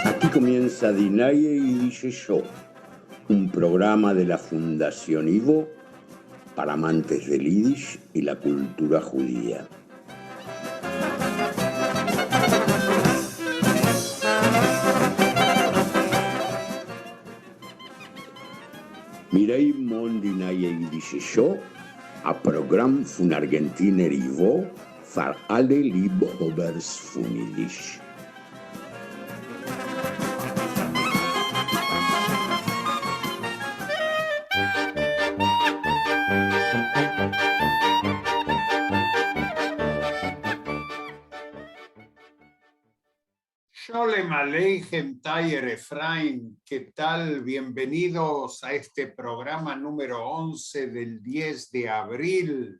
Aquí comienza Dinaye y Dice Yo, un programa de la Fundación Ivo para amantes del Yiddish y la cultura judía. Mirei mon Dinaye y Dice Yo, a program von Argentiner Ivo für alle Liebhabers von Yiddish. Sholem Aleichem, Tayer Efraim, ¿qué tal? Bienvenidos a este programa número 11 del 10 de abril,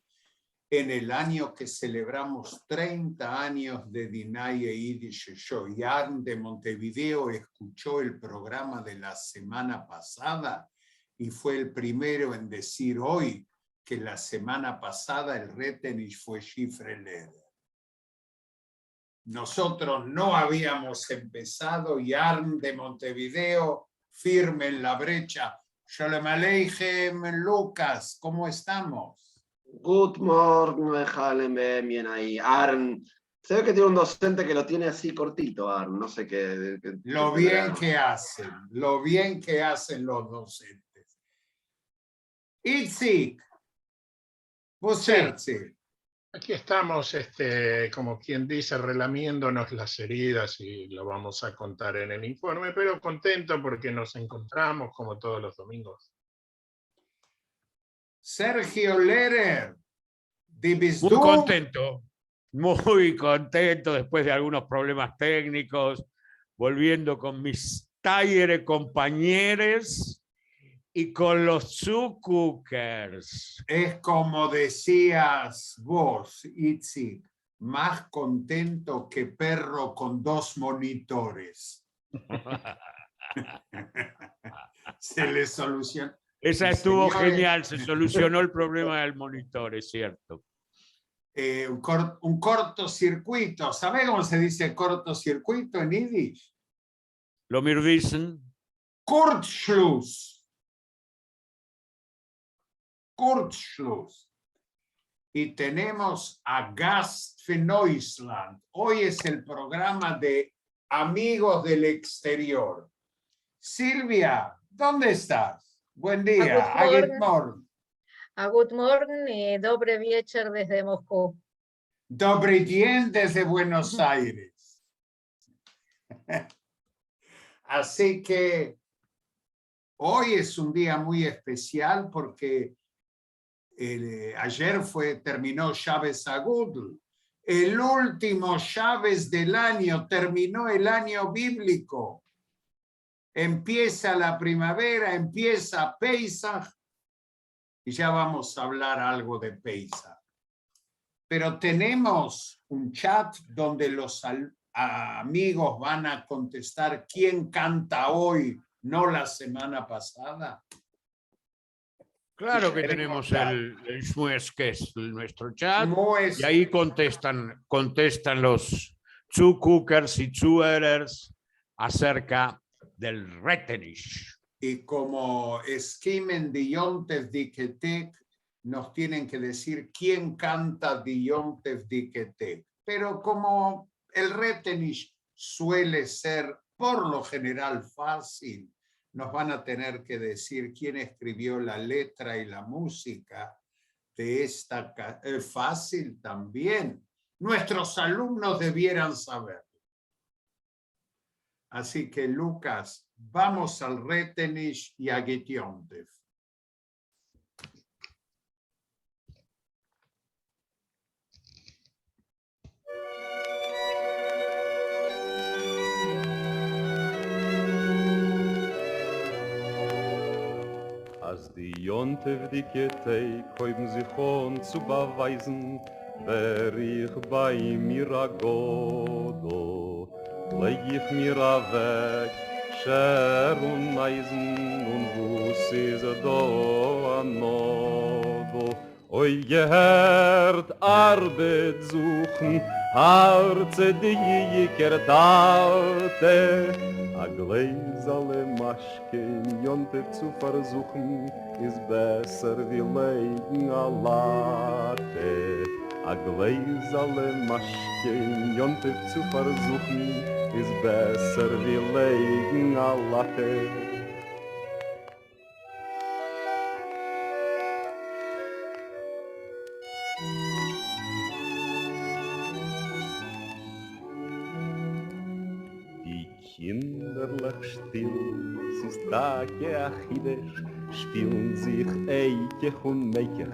en el año que celebramos 30 años de Dinaye Yiddish Show. Yarn de Montevideo escuchó el programa de la semana pasada y fue el primero en decir hoy que la semana pasada el Retenish fue Shifre Leder. Nosotros no habíamos empezado, Yarn de Montevideo, firme en la brecha. Shalom Aleichem, Lucas, ¿cómo estamos? Good morning, bien ahí. Arn, se ve que tiene un docente que lo tiene así cortito, Arn, no sé qué. Lo bien que hacen los docentes. Itzik, Buserzi. Aquí estamos, como quien dice, relamiéndonos las heridas y lo vamos a contar en el informe, pero contento porque nos encontramos como todos los domingos. Sergio Lehrer, muy contento después de algunos problemas técnicos, volviendo con mis talleres compañeros y con los Zuckers. Es como decías vos, Itzik, más contento que perro con 2 monitores. Se le solucionó. Esa estuvo genial, se solucionó el problema del monitor, es cierto. Un cortocircuito. ¿Sabe cómo se dice cortocircuito en Yiddish? Lo mir wissen. Kurzschluss. Kurzschluss. Y tenemos a Gast für Neusland. Hoy es el programa de Amigos del Exterior. Silvia, ¿dónde estás? Buen día. Good morning y dobre wieczór desde Moscú. Dobry dzień desde Buenos Aires. Así que hoy es un día muy especial porque ayer terminó Shabbos Agudl. El último Shabbos del año, terminó el año bíblico. Empieza la primavera, empieza Pesach y ya vamos a hablar algo de Pesach. Pero tenemos un chat donde los amigos van a contestar quién canta hoy, no la semana pasada. Claro que tenemos el Shmues, que es nuestro chat, y ahí contestan los Zuckers y Zuhörers acerca del Retenish. Y como esquimen de Yontev Diketek, nos tienen que decir quién canta de Yontev Diketek. Pero como el Retenish suele ser por lo general fácil, nos van a tener que decir quién escribió la letra y la música de esta. Fácil también. Nuestros alumnos debieran saberlo. Así que, Lucas, vamos al Retenish y a Getiontev. Als die Jontef diketei koim sich on zu beweisen, wer ich bei mir a Godo, leg ich mir a weg, Scher und Eisen und Bus is a do a nodo, Oi gehört Arbeit suchen, Harze die Kertate, a gläsale Maschke in Jonte zu versuchen, ist besser wie Legen a Latte. A gläsale Maschke in Jonte zu versuchen, ist besser wie Legen a Latte. Kinderlich still, es ist Tage achides, spielen sich Eikech und Meikech.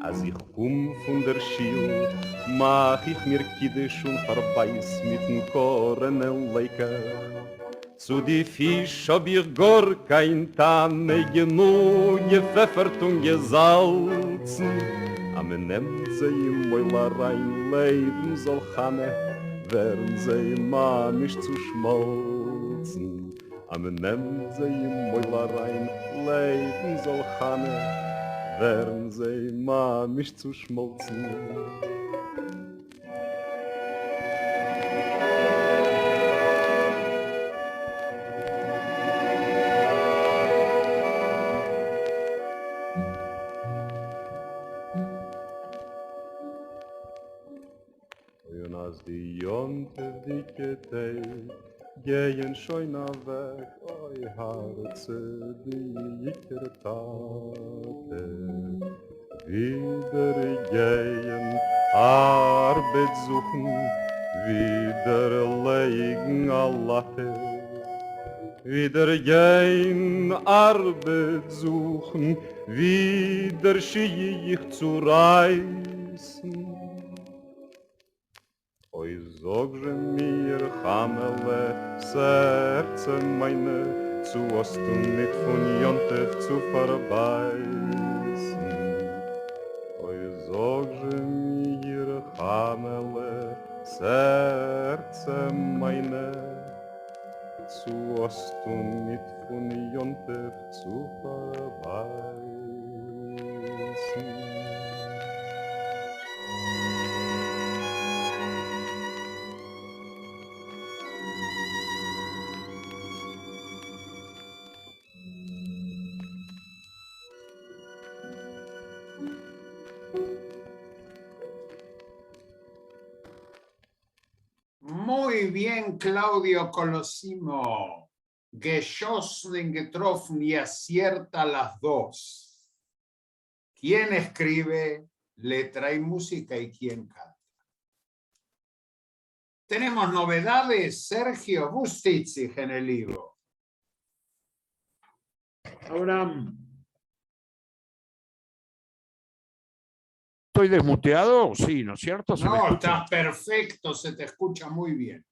Als ich komm von der Schil, mach ich mir Kiddisch und verbeiß mit dem Kornelleikech. Zu die Fisch hab ich gar kein Tanne genug gepfeffert und gesalzen. Aber nehmt sie im Mäulerein, Leben soll Chane, werden sie mamisch zu schmolzen. Am nehmt sie im Mäulerein, Leben soll Chane, werden sie mamisch zu schmolzen. Die Jonte dicke Tei gehen schon weg, oi Harze dicke Tate. Wieder gehen Arbeit suchen, wieder legen a Latte. Wieder gehen Arbeit suchen, wieder schie ich zu reißen. Oj, zogże mir, Chamele, Serce meine, zu Osten nicht von Jontef zu verbeißen. Oj, zogże mir, Chamele, Serce meine, zu Osten nicht von Jontef zu verbeißen. Muy bien, Claudio Colosimo. Geschossen, getroffen y acierta las dos. ¿Quién escribe letra y música y quién canta? Tenemos novedades, Sergio Bustici en el libro. Abraham. ¿Estoy desmuteado? Sí, ¿no es cierto? No, estás perfecto, se te escucha muy bien.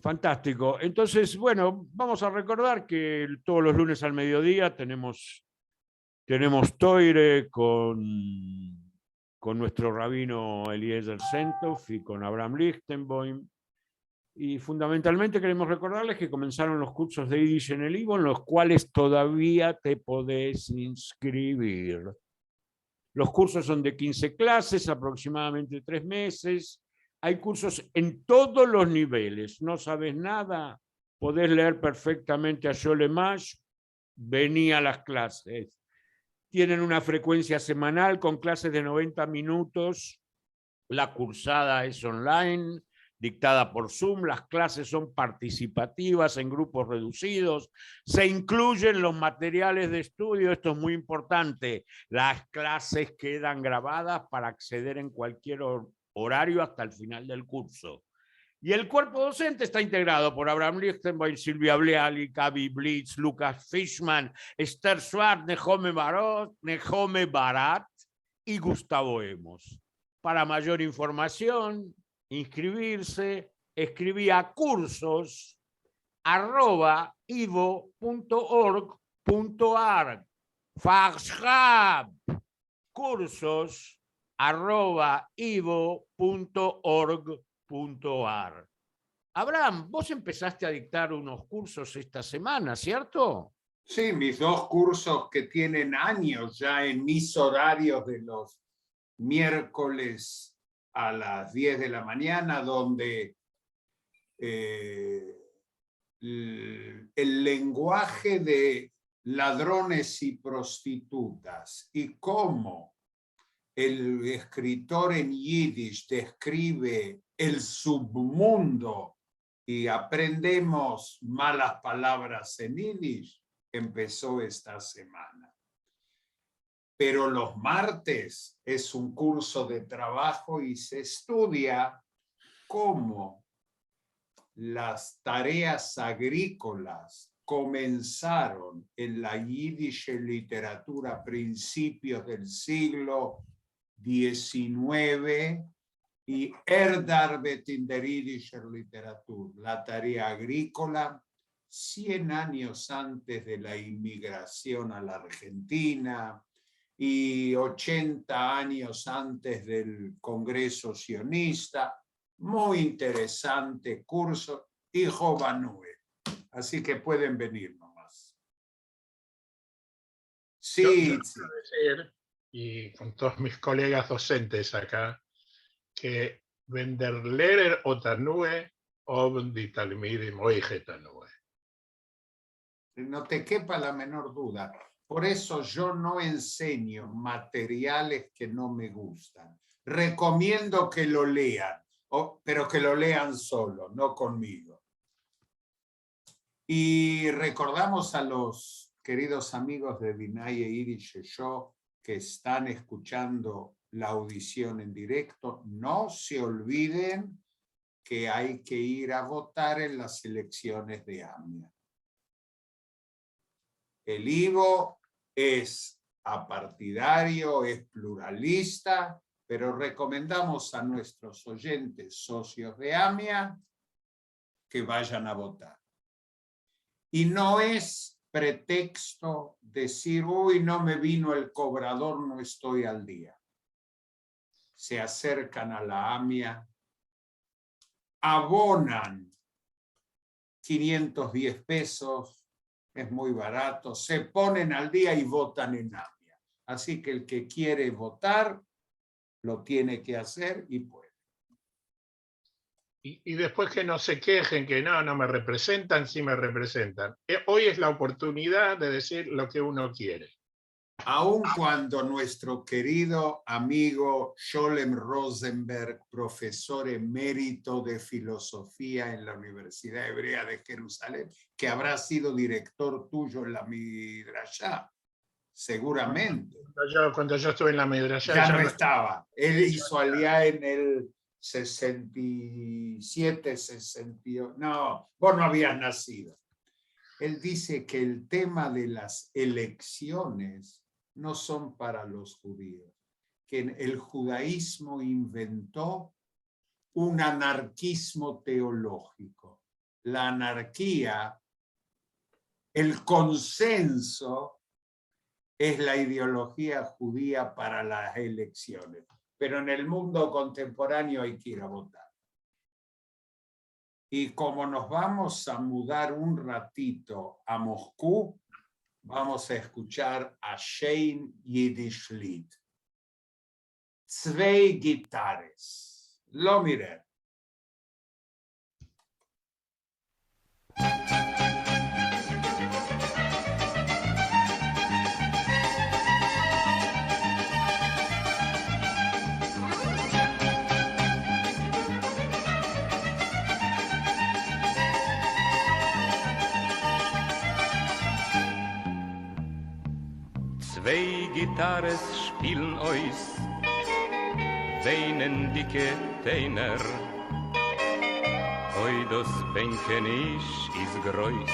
Fantástico. Entonces, bueno, vamos a recordar que todos los lunes al mediodía tenemos Toire con nuestro rabino Eliezer Sentov y con Abraham Lichtenboim. Y fundamentalmente queremos recordarles que comenzaron los cursos de Yiddish en el IVO, en los cuales todavía te podés inscribir. Los cursos son de 15 clases, aproximadamente 3 meses. Hay cursos en todos los niveles. No sabes nada, podés leer perfectamente a Yolemash, vení a las clases. Tienen una frecuencia semanal con clases de 90 minutos. La cursada es online, dictada por Zoom. Las clases son participativas en grupos reducidos. Se incluyen los materiales de estudio. Esto es muy importante. Las clases quedan grabadas para acceder en cualquier horario hasta el final del curso. Y el cuerpo docente está integrado por Abraham Lichtenboim, Silvia Bleali, Gaby Blitz, Lucas Fishman, Esther Schwartz, Nehome Barat y Gustavo Emos. Para mayor información, inscribirse, escribí a cursos@ivo.org.ar. Faxhab, cursos@ivo.org.ar. Abraham, vos empezaste a dictar unos cursos esta semana, ¿cierto? Sí, mis 2 cursos que tienen años ya en mis horarios de los miércoles a las 10 de la mañana, donde el lenguaje de ladrones y prostitutas y cómo el escritor en yiddish describe el submundo y aprendemos malas palabras en yiddish, empezó esta semana. Pero los martes es un curso de trabajo y se estudia cómo las tareas agrícolas comenzaron en la yiddish literatura a principios del siglo XIX y Erdarbeit in der jiddischer Literatur, la tarea agrícola, 100 años antes de la inmigración a la Argentina y 80 años antes del Congreso Sionista. Muy interesante curso, y Jovanue. Así que pueden venir nomás. Sí, Yo quiero decir, y con todos mis colegas docentes acá, que Vender Lehrer Otanue ob die Talmidim Oigetanue. No te quepa la menor duda. Por eso yo no enseño materiales que no me gustan. Recomiendo que lo lean, pero que lo lean solo, no conmigo. Y recordamos a los queridos amigos de Binaye Yiddish Show que están escuchando la audición en directo, no se olviden que hay que ir a votar en las elecciones de AMIA. El IVO es apartidario, es pluralista, pero recomendamos a nuestros oyentes socios de AMIA que vayan a votar. Y no es pretexto decir, uy, no me vino el cobrador, no estoy al día. Se acercan a la AMIA, abonan 510 pesos, es muy barato, se ponen al día y votan en AMIA. Así que el que quiere votar, lo tiene que hacer y puede. Y después que no se quejen, que no me representan, sí me representan. Hoy es la oportunidad de decir lo que uno quiere. Aun cuando nuestro querido amigo Sholem Rosenberg, profesor emérito de filosofía en la Universidad Hebrea de Jerusalén, que habrá sido director tuyo en la Midrashá, seguramente. Cuando yo estuve en la Midrashá. Ya no estaba. Él hizo aliyá en el 67, 68. No, vos no habías nacido. Él dice que el tema de las elecciones no son para los judíos, que el judaísmo inventó un anarquismo teológico. La anarquía, el consenso, es la ideología judía para las elecciones. Pero en el mundo contemporáneo hay que ir a votar. Y como nos vamos a mudar un ratito a Moscú, vamos a escuchar a Shane Yiddish Lied. Zwei Gitarres. Lo miren. Zwei Gitarres spielen euch, weinen dicke Teiner. Oi, das Bänken ist groß,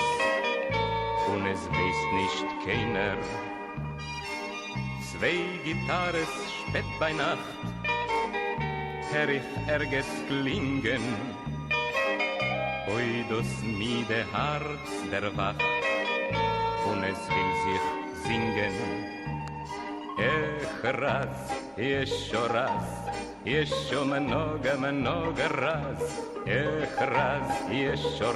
und es weiß nicht keiner. Zwei Gitarres spät bei Nacht, hör ich erges klingen. Oi, das müde Herz der Wacht, und es will sich singen. Раз, еще раз, еще много раз. Раз, еще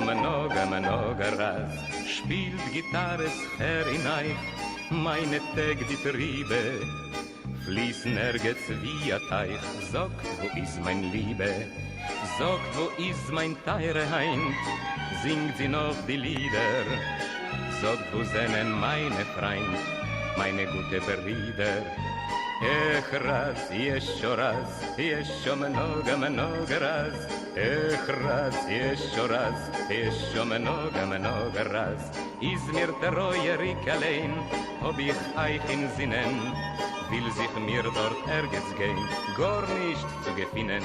много раз. Spielt Gitarre her in euch, meine Tag die Triebe. fließ nirgends wie a Teich. Sagt, wo ist mein Liebe? Sagt, wo ist mein teure Heim? Singt sie noch die Lieder? Sagt, wo sind meine Freund, meine gute Brüder? Ech raz, еще раз, еще много раз. Эх, раз, еще много раз. Is mir treuerig allein, ob ich euch in Sinnen, will sich mir dort ergens gehen, gar nicht zu gefinnen.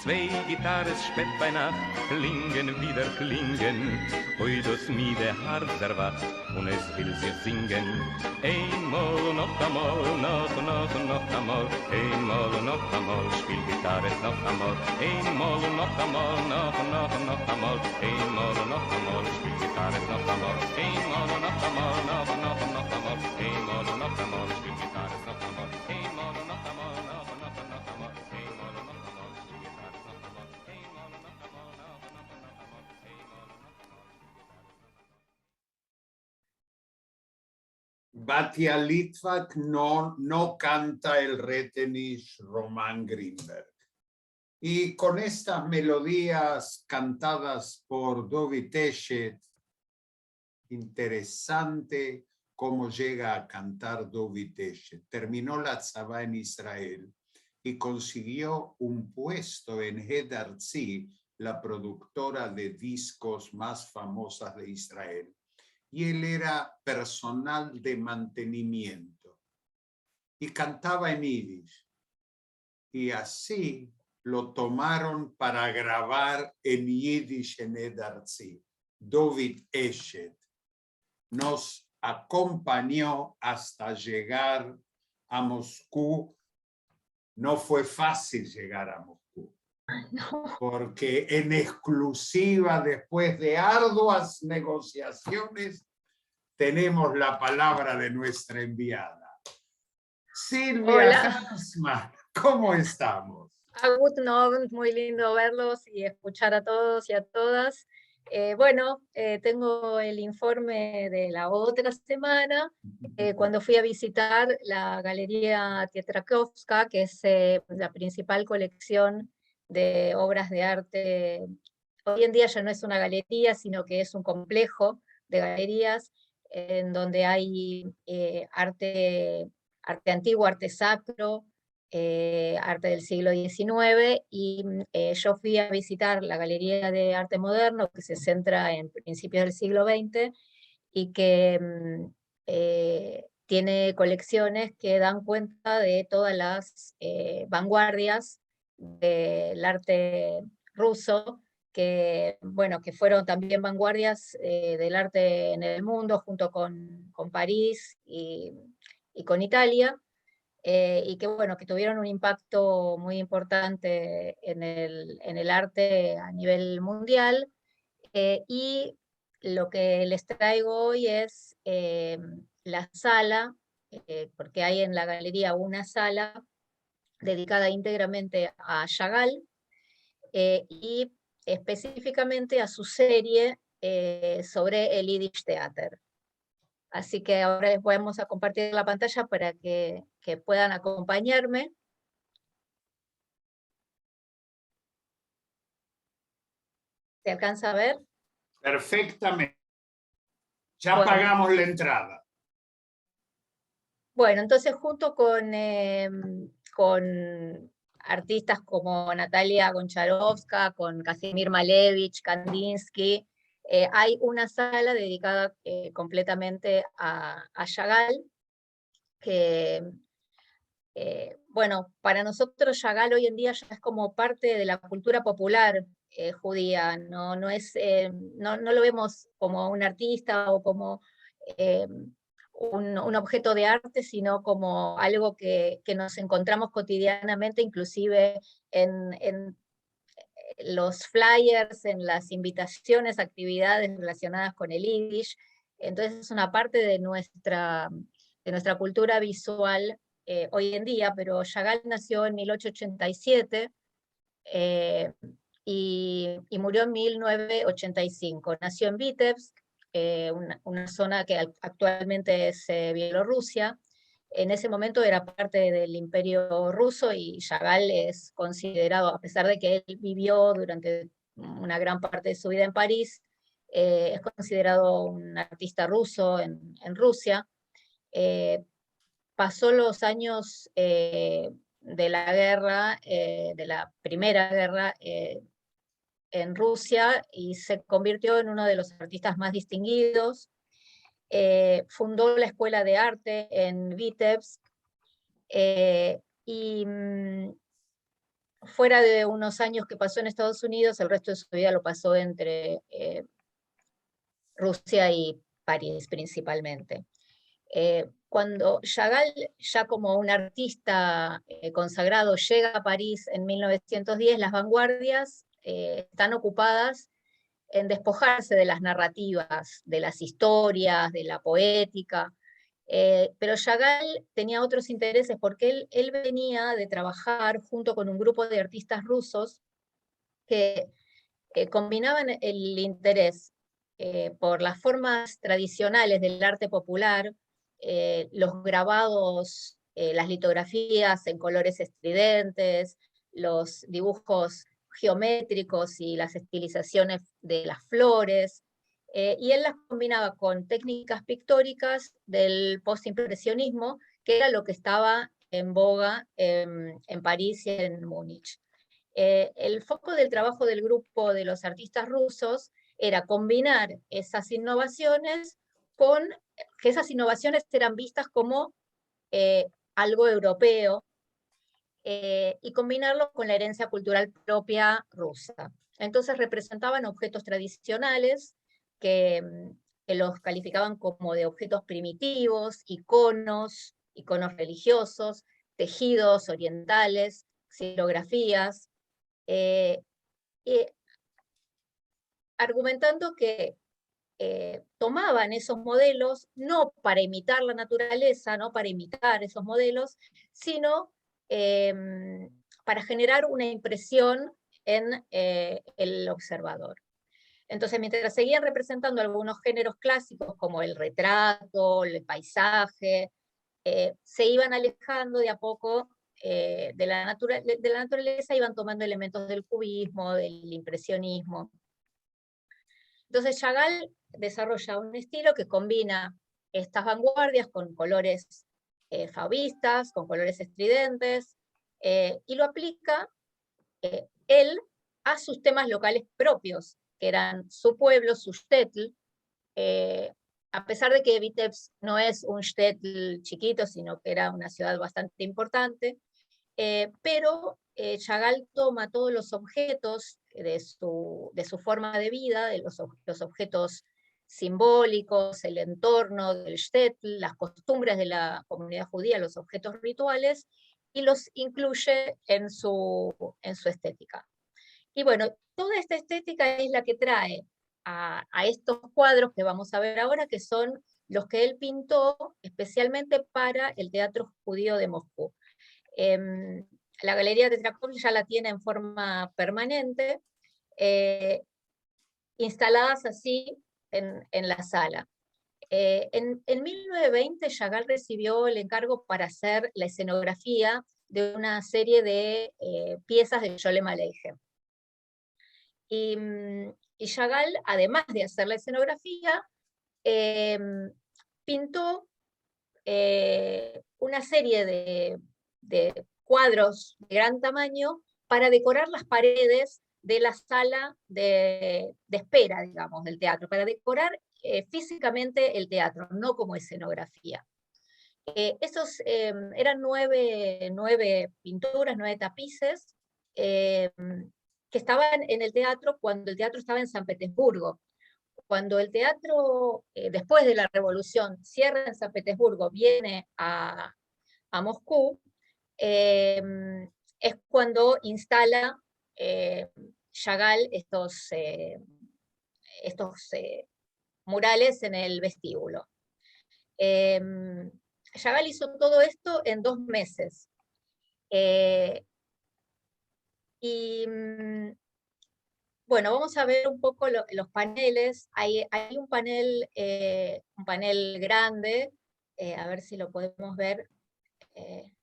Zwei Gitarres spät bei Nacht, klingen wieder klingen, oi das mir der Herz erwacht, und es will sich singen. Einmal noch einmal, noch einmal, einmal noch einmal, spiel Gitarre noch einmal. Einmal noch einmal, noch einmal, einmal noch einmal, spiel Gitarre noch einmal. Einmal noch einmal, noch einmal, einmal noch einmal, spiel Gitarre noch einmal. Einmal noch einmal, noch einmal, einmal noch einmal. Batya Litvak no canta el Retenish Román Grinberg. Y con estas melodías cantadas por Dovi Teshet, interesante cómo llega a cantar Dovi Teshet. Terminó la tzavá en Israel y consiguió un puesto en Het Artzi, la productora de discos más famosa de Israel. Y él era personal de mantenimiento y cantaba en yiddish. Y así lo tomaron para grabar en yiddish en Het Artzi. Dovi Teshet nos acompañó hasta llegar a Moscú. No fue fácil llegar a Moscú, porque en exclusiva, después de arduas negociaciones, tenemos la palabra de nuestra enviada. Silvia Hansman, ¿cómo estamos? Guten Abend, muy lindo verlos y escuchar a todos y a todas. Tengo el informe de la otra semana, cuando fui a visitar la Galería Tietrakowska, que es la principal colección de obras de arte. Hoy en día ya no es una galería, sino que es un complejo de galerías en donde hay arte antiguo, arte sacro, arte del siglo XIX, y yo fui a visitar la Galería de Arte Moderno, que se centra en principios del siglo XX, y que tiene colecciones que dan cuenta de todas las vanguardias del arte ruso, que fueron también vanguardias del arte en el mundo, junto con París y con Italia. Y que tuvieron un impacto muy importante en el arte a nivel mundial. Y lo que les traigo hoy es la sala, porque hay en la galería una sala dedicada íntegramente a Chagall, y específicamente a su serie sobre el Yiddish Theater. Así que ahora les vamos a compartir la pantalla para que puedan acompañarme. ¿Se alcanza a ver? Perfectamente. Ya pagamos la entrada. Bueno, entonces junto con artistas como Natalia Goncharovska, con Casimir Malevich, Kandinsky, hay una sala dedicada completamente a Chagall, que, para nosotros Chagall hoy en día ya es como parte de la cultura popular judía, no lo vemos como un artista o como un objeto de arte, sino como algo que nos encontramos cotidianamente, inclusive en los flyers, en las invitaciones, actividades relacionadas con el Yiddish. Entonces es una parte de nuestra cultura visual hoy en día, pero Chagall nació en 1887 y murió en 1985. Nació en Vitebsk, una zona que actualmente es Bielorrusia, en ese momento era parte del Imperio ruso y Chagall es considerado, a pesar de que él vivió durante una gran parte de su vida en París, es considerado un artista ruso en Rusia. Pasó los años de la guerra, de la Primera Guerra en Rusia, y se convirtió en uno de los artistas más distinguidos. Fundó la Escuela de Arte en Vitebsk, y fuera de unos años que pasó en Estados Unidos, el resto de su vida lo pasó entre Rusia y París principalmente. Cuando Chagall, ya como un artista consagrado, llega a París en 1910, las vanguardias están ocupadas en despojarse de las narrativas, de las historias, de la poética, pero Chagall tenía otros intereses porque él venía de trabajar junto con un grupo de artistas rusos que combinaban el interés por las formas tradicionales del arte popular, los grabados, las litografías en colores estridentes, los dibujos geométricos y las estilizaciones de las flores, y él las combinaba con técnicas pictóricas del postimpresionismo, que era lo que estaba en boga en París y en Múnich. El foco del trabajo del grupo de los artistas rusos era combinar esas innovaciones con, que esas innovaciones eran vistas como algo europeo, y combinarlo con la herencia cultural propia rusa. Entonces representaban objetos tradicionales que los calificaban como de objetos primitivos, iconos religiosos, tejidos orientales, xilografías, argumentando que tomaban esos modelos no para imitar la naturaleza, no para imitar esos modelos, sino para generar una impresión en el observador. Entonces, mientras seguían representando algunos géneros clásicos como el retrato, el paisaje, se iban alejando de a poco de la naturaleza, iban tomando elementos del cubismo, del impresionismo. Entonces Chagall desarrolla un estilo que combina estas vanguardias con colores fauvistas, con colores estridentes, y lo aplica él a sus temas locales propios, que eran su pueblo, su shtetl, a pesar de que Vitebsk no es un shtetl chiquito, sino que era una ciudad bastante importante, pero Chagall toma todos los objetos de su forma de vida, de los objetos simbólicos, el entorno del shtetl, las costumbres de la comunidad judía, los objetos rituales, y los incluye en su estética. Y bueno, toda esta estética es la que trae a estos cuadros que vamos a ver ahora, que son los que él pintó especialmente para el Teatro Judío de Moscú. La Galería de Trakov ya la tiene en forma permanente, instaladas así en la sala. En 1920 Chagall recibió el encargo para hacer la escenografía de una serie de piezas de Sholem Aleichem. Y Chagall, además de hacer la escenografía, pintó una serie de cuadros de gran tamaño para decorar las paredes de la sala de espera, digamos, del teatro, para decorar físicamente el teatro, no como escenografía. Esos eran 9 pinturas, 9 tapices, que estaban en el teatro cuando el teatro estaba en San Petersburgo. Cuando el teatro, después de la revolución, cierra en San Petersburgo, viene a Moscú, es cuando instala Chagall estos murales en el vestíbulo. Chagall hizo todo esto en 2 meses. Bueno, vamos a ver un poco los paneles. Hay un panel grande, a ver si lo podemos ver un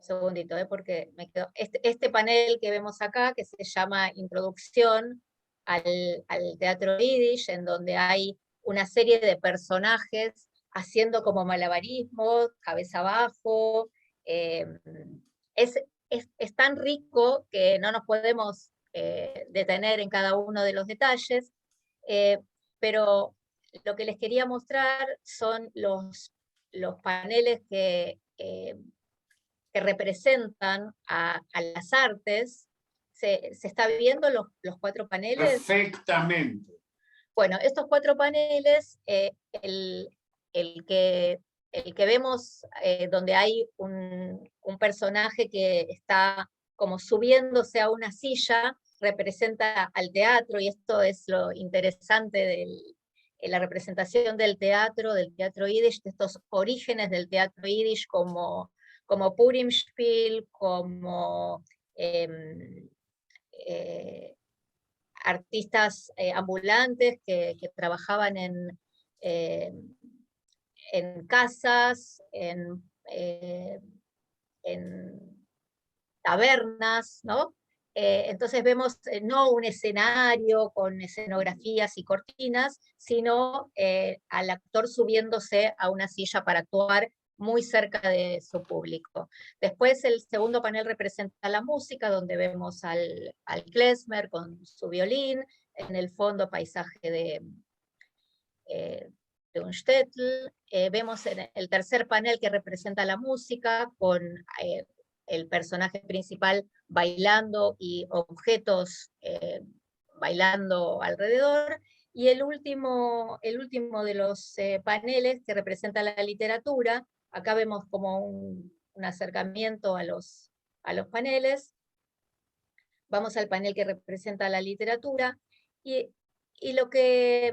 segundito, porque me quedó. Este panel que vemos acá, que se llama Introducción al teatro yiddish, en donde hay una serie de personajes haciendo como malabarismo, cabeza abajo. Es tan rico que no nos podemos detener en cada uno de los detalles, pero lo que les quería mostrar son los paneles que representan a las artes. ¿Se está viendo los 4 paneles? Perfectamente. Bueno, estos 4 paneles, el que vemos donde hay un personaje que está como subiéndose a una silla, representa al teatro, y esto es lo interesante de la representación del teatro yiddish, de estos orígenes del teatro yiddish como Purimspiel, como artistas ambulantes que trabajaban en casas, en tabernas, ¿no? Entonces vemos no un escenario con escenografías y cortinas, sino al actor subiéndose a una silla para actuar muy cerca de su público. Después el segundo panel representa la música, donde vemos al klezmer con su violín, en el fondo paisaje de un shtetl. Vemos en el tercer panel que representa la música, con el personaje principal bailando y objetos bailando alrededor, y el último de los paneles que representa la literatura. Acá vemos como un acercamiento a los paneles. Vamos al panel que representa la literatura, y lo que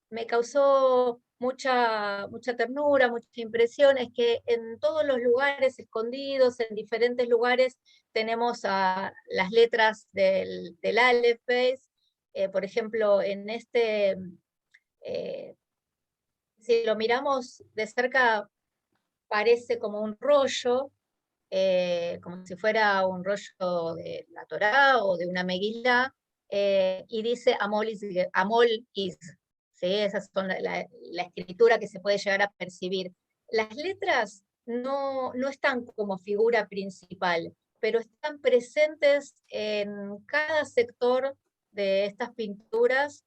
me causó mucha ternura, mucha impresión, es que en todos los lugares escondidos, en diferentes lugares, tenemos las letras del Aleph Beis. Por ejemplo, en si lo miramos de cerca, parece como un rollo, como si fuera un rollo de la Torá o de una Megilá, y dice Amol is. ¿Sí? Esas son la escritura que se puede llegar a percibir. Las letras no están como figura principal, pero están presentes en cada sector de estas pinturas,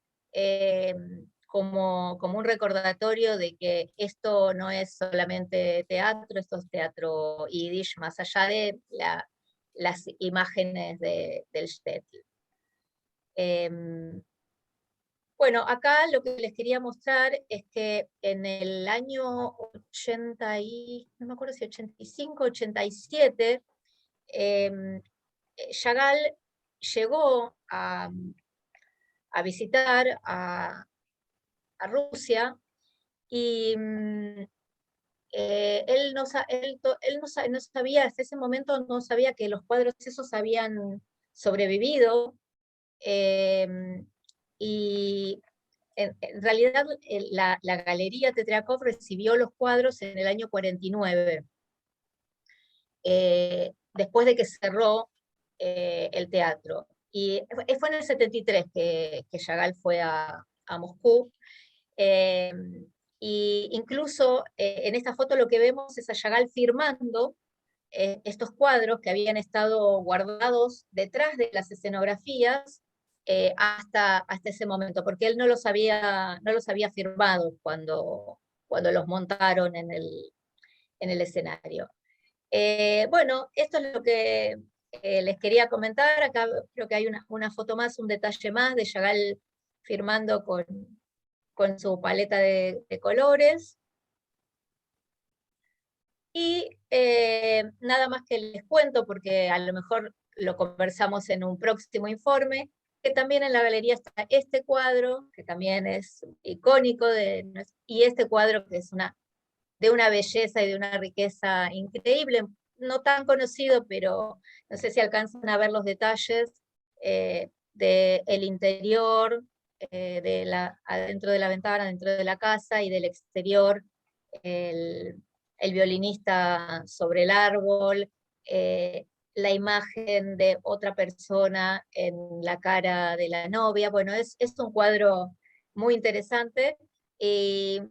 como un recordatorio de que esto no es solamente teatro, esto es teatro yiddish, más allá de las imágenes del shtetl. Bueno, acá lo que les quería mostrar es que en el año 80 no me acuerdo si 85, 87, Chagall llegó a visitar a Rusia, y él no sabía, hasta ese momento no sabía que los cuadros esos habían sobrevivido, y en realidad la Galería Tetriakov recibió los cuadros en el año 49, después de que cerró el teatro. Y fue en el 73 que Chagall fue a Moscú, y incluso en esta foto lo que vemos es a Chagall firmando estos cuadros que habían estado guardados detrás de las escenografías hasta ese momento, porque él no los había firmado cuando los montaron en el escenario. Bueno, esto es lo que les quería comentar. Acá creo que hay una foto más, un detalle más de Chagall firmando con su paleta de colores. Y nada más que les cuento, porque a lo mejor lo conversamos en un próximo informe, que también en la galería está este cuadro, que también es icónico, y este cuadro que es de una belleza y de una riqueza increíble, no tan conocido, pero no sé si alcanzan a ver los detalles del interior, adentro de la ventana, dentro de la casa, y del exterior, el violinista sobre el árbol, la imagen de otra persona en la cara de la novia. Bueno, es un cuadro muy interesante, y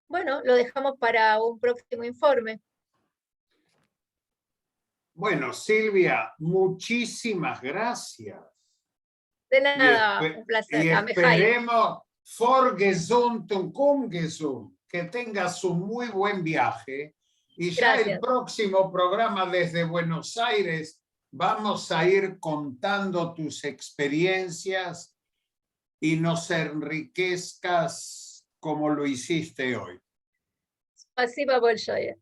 bueno, lo dejamos para un próximo informe. Bueno, Silvia, muchísimas gracias. De nada, un placer. Y esperemos, forgesund und ungesund, que tengas un muy buen viaje. Y ya Gracias. el próximo programa desde Buenos Aires vamos a ir contando tus experiencias y nos enriquezcas como lo hiciste hoy. Спасибо большое.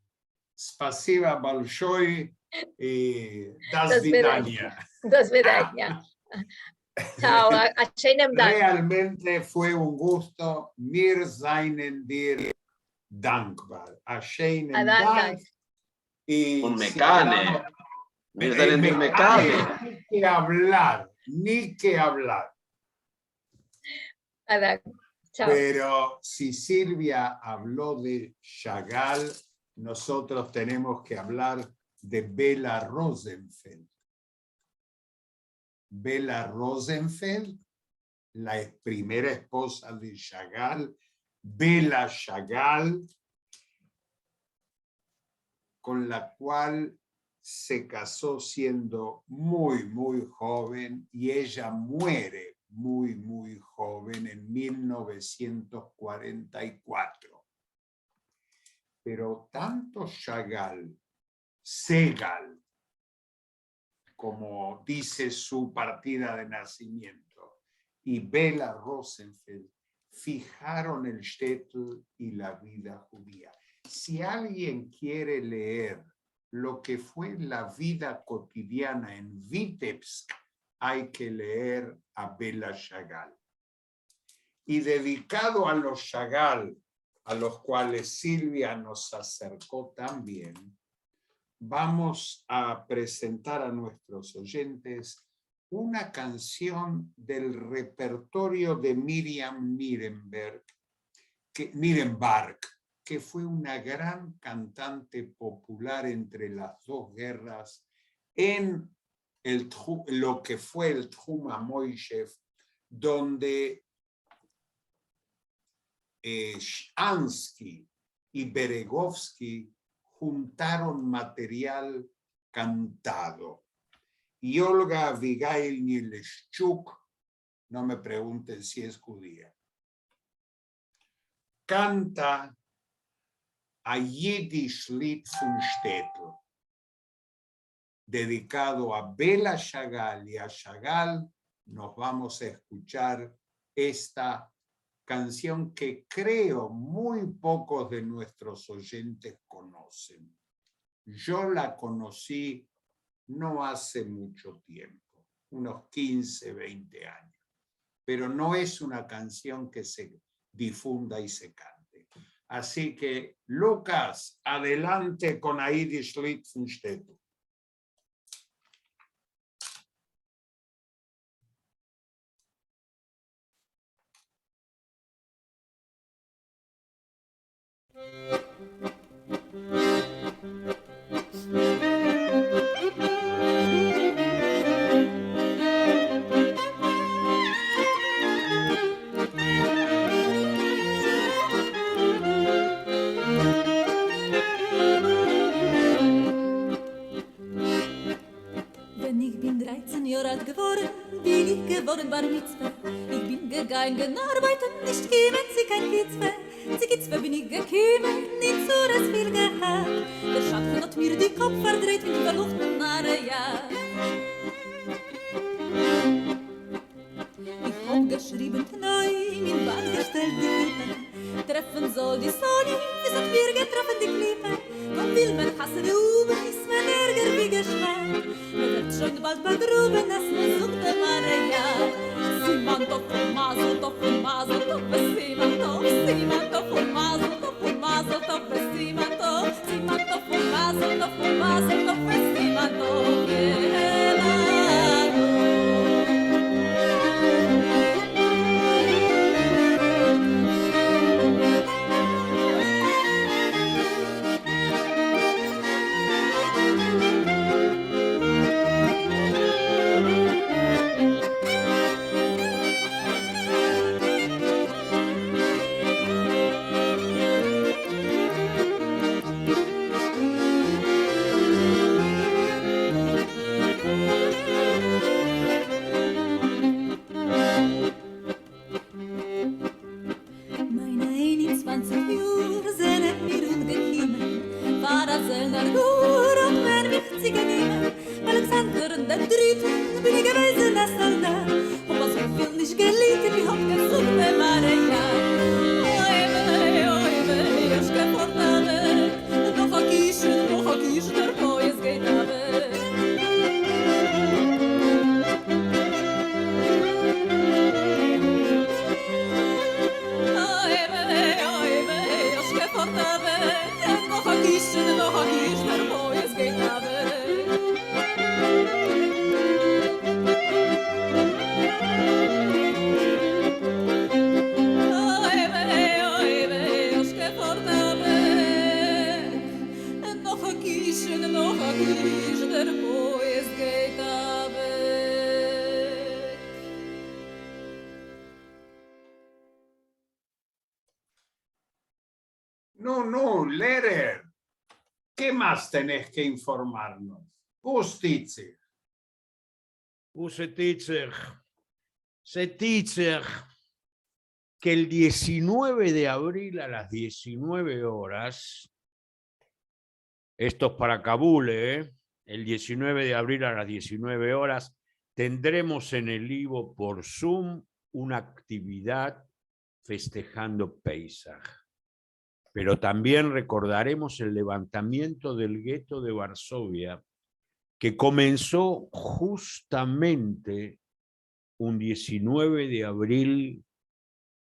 Spasiba большое y das vidania. До свидания. Chao, a Sheinem Dank. Realmente fue un gusto. Wir seien dir dankbar. A Sheinem Dank. Y un mecane. Wir seien dir mecane. Ni que hablar. Chao. Pero si Silvia habló de Chagall, nosotros tenemos que hablar de Bela Rosenfeld. Bela Rosenfeld, la primera esposa de Chagall, Bela Chagall, con la cual se casó siendo muy, muy joven, y ella muere muy, muy joven en 1944. Pero tanto Chagall, Segal, como dice su partida de nacimiento, y Bela Rosenfeld fijaron el shtetl y la vida judía. Si alguien quiere leer lo que fue la vida cotidiana en Vitebsk, hay que leer a Bela Chagall. Y dedicado a los Chagall, a los cuales Silvia nos acercó también, vamos a presentar a nuestros oyentes una canción del repertorio de Miriam Nirenberg, que fue una gran cantante popular entre las dos guerras en lo que fue el Tchum HaMoishev, donde Shansky y Beregovsky juntaron material cantado. Y Olga Abigail Nieleshchuk, no me pregunten si es judía, canta a Yiddish Lied von Shtetl, dedicado a Bela Chagall y a Chagall. Nos vamos a escuchar esta canción que creo muy pocos de nuestros oyentes conocen. Yo la conocí no hace mucho tiempo, unos 15, 20 años, pero no es una canción que se difunda y se cante. Así que, Lucas, adelante con Yiddish Lied von Shtetl. Wenn ich bin 13 Jahre alt geworden, bin ich geworden Bar Mitzvah. Ich bin gegangen arbeiten, nicht gekommen, sie kein Kitzwe. Sie Kitzwe bin ich gekommen, nicht so das viel gehabt. Der Schatten hat mir die Kopf verdreht mit verluchten Haare, ja. Ich hab geschrieben neu, in Bad gestellt die Lippen. Treffen soll die Sonne, es hat mir getroffen die Klippe. Komm will man hasse die Uwe, ist mein Ärger wie geschwärmt. Man wird schon bald begruben, es man sucht der Maria. Simantov und Mazeltov und Mazeltov, Simantov, Simantov und Mazeltov und Mazeltov, Simantov, Simantov und Mazeltov und Mazeltov, Simantov, Yelano. in der Dritten bin ich gewesen als Soldat. Und was so viel nicht gelitten, ich hab gesucht bei meinen Jahren. Oi, weh, ich geh fort na weg. Noch a Kisch, der Poes geht na weg. Oi, weh, ich geh fort na weg. Noch a Kisch, der Poes geht na weg. No, Lehrer, ¿qué más tenés que informarnos? Ustitzer. Setitzer, que el 19 de abril a las 19 horas, esto es para Kabul, el 19 de abril a las 19 horas, tendremos en el Ivo por Zoom una actividad festejando Pesaj. Pero también recordaremos el levantamiento del gueto de Varsovia, que comenzó justamente un 19 de abril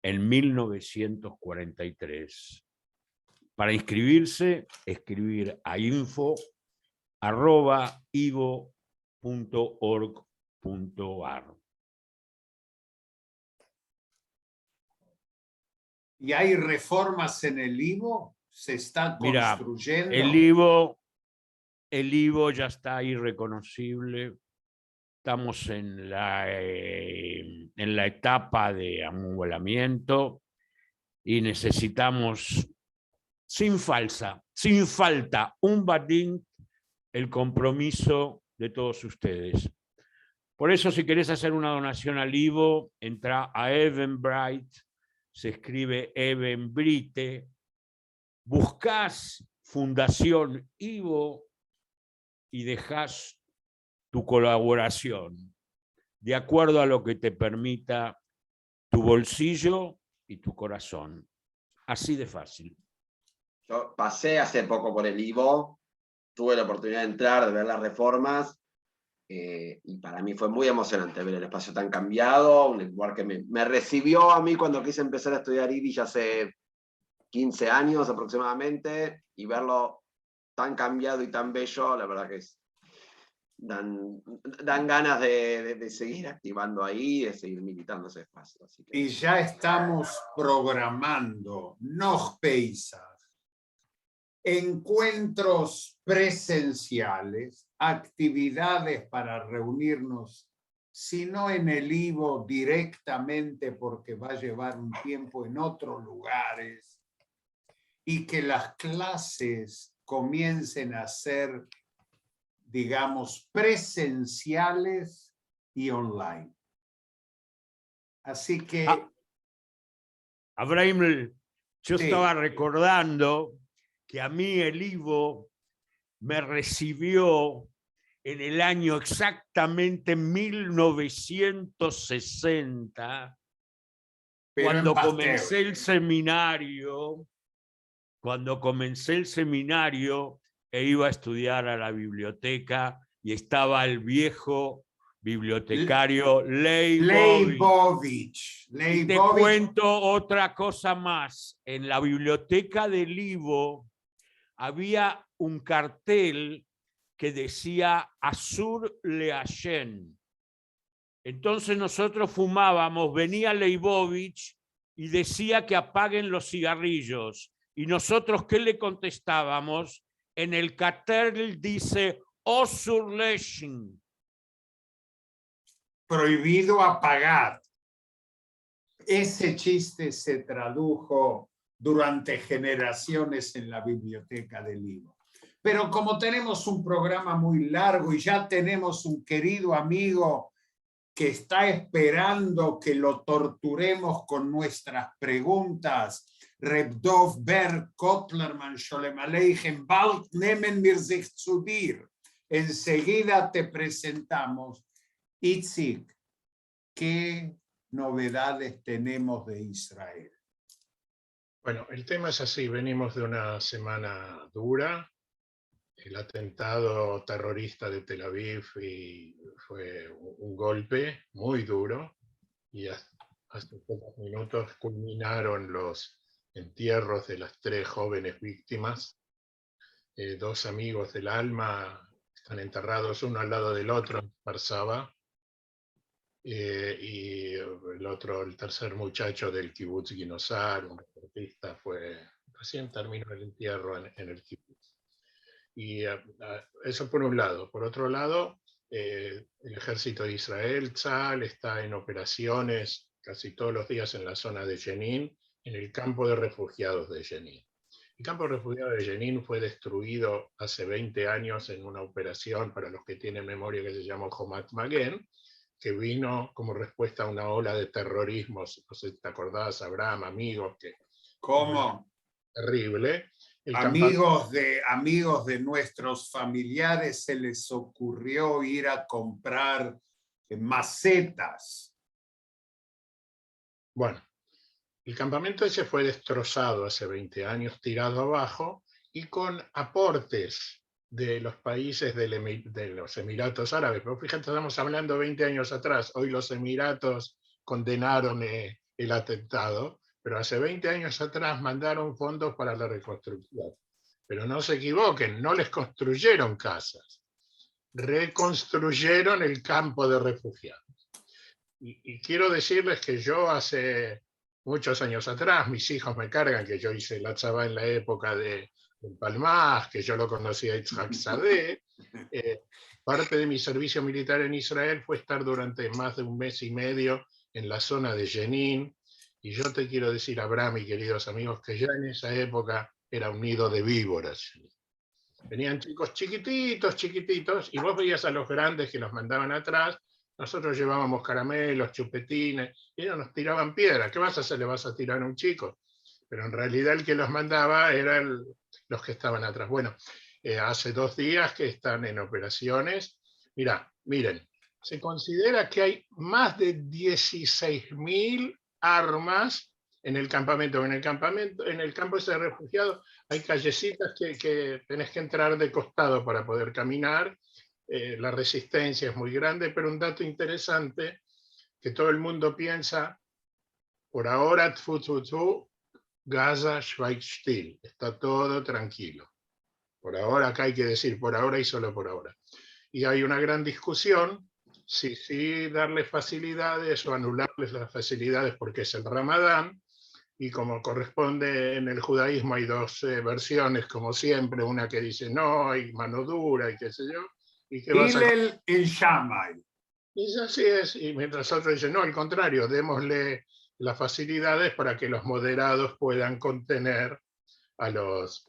en 1943. Para inscribirse, escribir a info@ivo.org.ar. ¿Y hay reformas en el Ivo? ¿Se está construyendo? Mira, el Ivo ya está irreconocible. Estamos en la etapa de amoblamiento y necesitamos, sin falta, un batín, el compromiso de todos ustedes. Por eso, si querés hacer una donación al Ivo, entra a Eventbrite, se escribe Eventbrite, buscás Fundación Ivo y dejás tu colaboración de acuerdo a lo que te permita tu bolsillo y tu corazón. Así de fácil. Yo pasé hace poco por el Ivo, tuve la oportunidad de entrar, de ver las reformas, y para mí fue muy emocionante ver el espacio tan cambiado, un lugar que me recibió a mí cuando quise empezar a estudiar Yiddish hace 15 años aproximadamente, y verlo tan cambiado y tan bello, la verdad que dan ganas de seguir activando ahí, de seguir militando ese espacio. Así que... Y ya estamos programando Noch Pesach, encuentros presenciales, actividades para reunirnos, si no en el Ivo directamente, porque va a llevar un tiempo en otros lugares, y que las clases comiencen a ser, digamos, presenciales y online. Así que... Abraham, yo estaba recordando que a mí el Ivo me recibió en el año exactamente 1960, cuando comencé el seminario, e iba a estudiar a la biblioteca y estaba el viejo bibliotecario Leibovich. Y te cuento otra cosa más. En la biblioteca del Ivo había un cartel que decía Asur Leashen. Entonces nosotros fumábamos, venía Leibovich y decía que apaguen los cigarrillos. Y nosotros, ¿qué le contestábamos? En el cartel dice Osur Leashen. Prohibido apagar. Ese chiste se tradujo durante generaciones en la biblioteca del Ivo. Pero como tenemos un programa muy largo y ya tenemos un querido amigo que está esperando que lo torturemos con nuestras preguntas, Reb Dov Ber Kotlerman Sholem Aleichem, bald nehmen wir sich zu dir. Enseguida te presentamos. Itzik, ¿qué novedades tenemos de Israel? Bueno, el tema es así, venimos de una semana dura. El atentado terrorista de Tel Aviv fue un golpe muy duro, y hace pocos minutos culminaron los entierros de las 3 jóvenes víctimas. 2 amigos del alma están enterrados uno al lado del otro en Parsaba, y el tercer muchacho del kibutz Ginosar, un deportista, recién terminó el entierro en el kibutz. Y eso por un lado. Por otro lado, el ejército de Israel, Tzal, está en operaciones casi todos los días en la zona de Jenin, en el campo de refugiados de Jenin. El campo de refugiados de Jenin fue destruido hace 20 años en una operación, para los que tienen memoria, que se llamó Homat Magen, que vino como respuesta a una ola de terrorismo. No sé si te acordás, Abraham, amigos, que... ¿Cómo? Terrible. Amigos de nuestros familiares se les ocurrió ir a comprar macetas. Bueno, el campamento ese fue destrozado hace 20 años, tirado abajo, y con aportes de los países de los Emiratos Árabes. Pero fíjate, estamos hablando 20 años atrás. Hoy los Emiratos condenaron el atentado, pero hace 20 años atrás mandaron fondos para la reconstrucción. Pero no se equivoquen, no les construyeron casas, reconstruyeron el campo de refugiados. Y quiero decirles que yo hace muchos años atrás, mis hijos me cargan que yo hice la tzavá en la época del Palmaj, que yo lo conocí a Yitzhak Sadeh. Parte de mi servicio militar en Israel fue estar durante más de 1 mes y medio en la zona de Jenin. Y yo te quiero decir, Abraham y queridos amigos, que ya en esa época era un nido de víboras. Venían chicos chiquititos, chiquititos, y vos veías a los grandes que los mandaban atrás. Nosotros llevábamos caramelos, chupetines, y ellos nos tiraban piedra. ¿Qué vas a hacer? ¿Le vas a tirar a un chico? Pero en realidad el que los mandaba eran los que estaban atrás. Bueno, hace 2 días que están en operaciones. Miren, se considera que hay más de 16.000 armas en el campamento. En el campo ese de refugiados hay callecitas que tenés que entrar de costado para poder caminar. La resistencia es muy grande, pero un dato interesante, que todo el mundo piensa, por ahora, Gaza, schweigt still, está todo tranquilo. Por ahora, acá hay que decir por ahora y solo por ahora. Y hay una gran discusión, si darles facilidades o anularles las facilidades porque es el Ramadán, y como corresponde en el judaísmo hay 2 versiones, como siempre, una que dice no, hay mano dura y qué sé yo, y que Hillel y Shammai. Y así es, y mientras otros dicen no, al contrario, démosle las facilidades para que los moderados puedan contener a los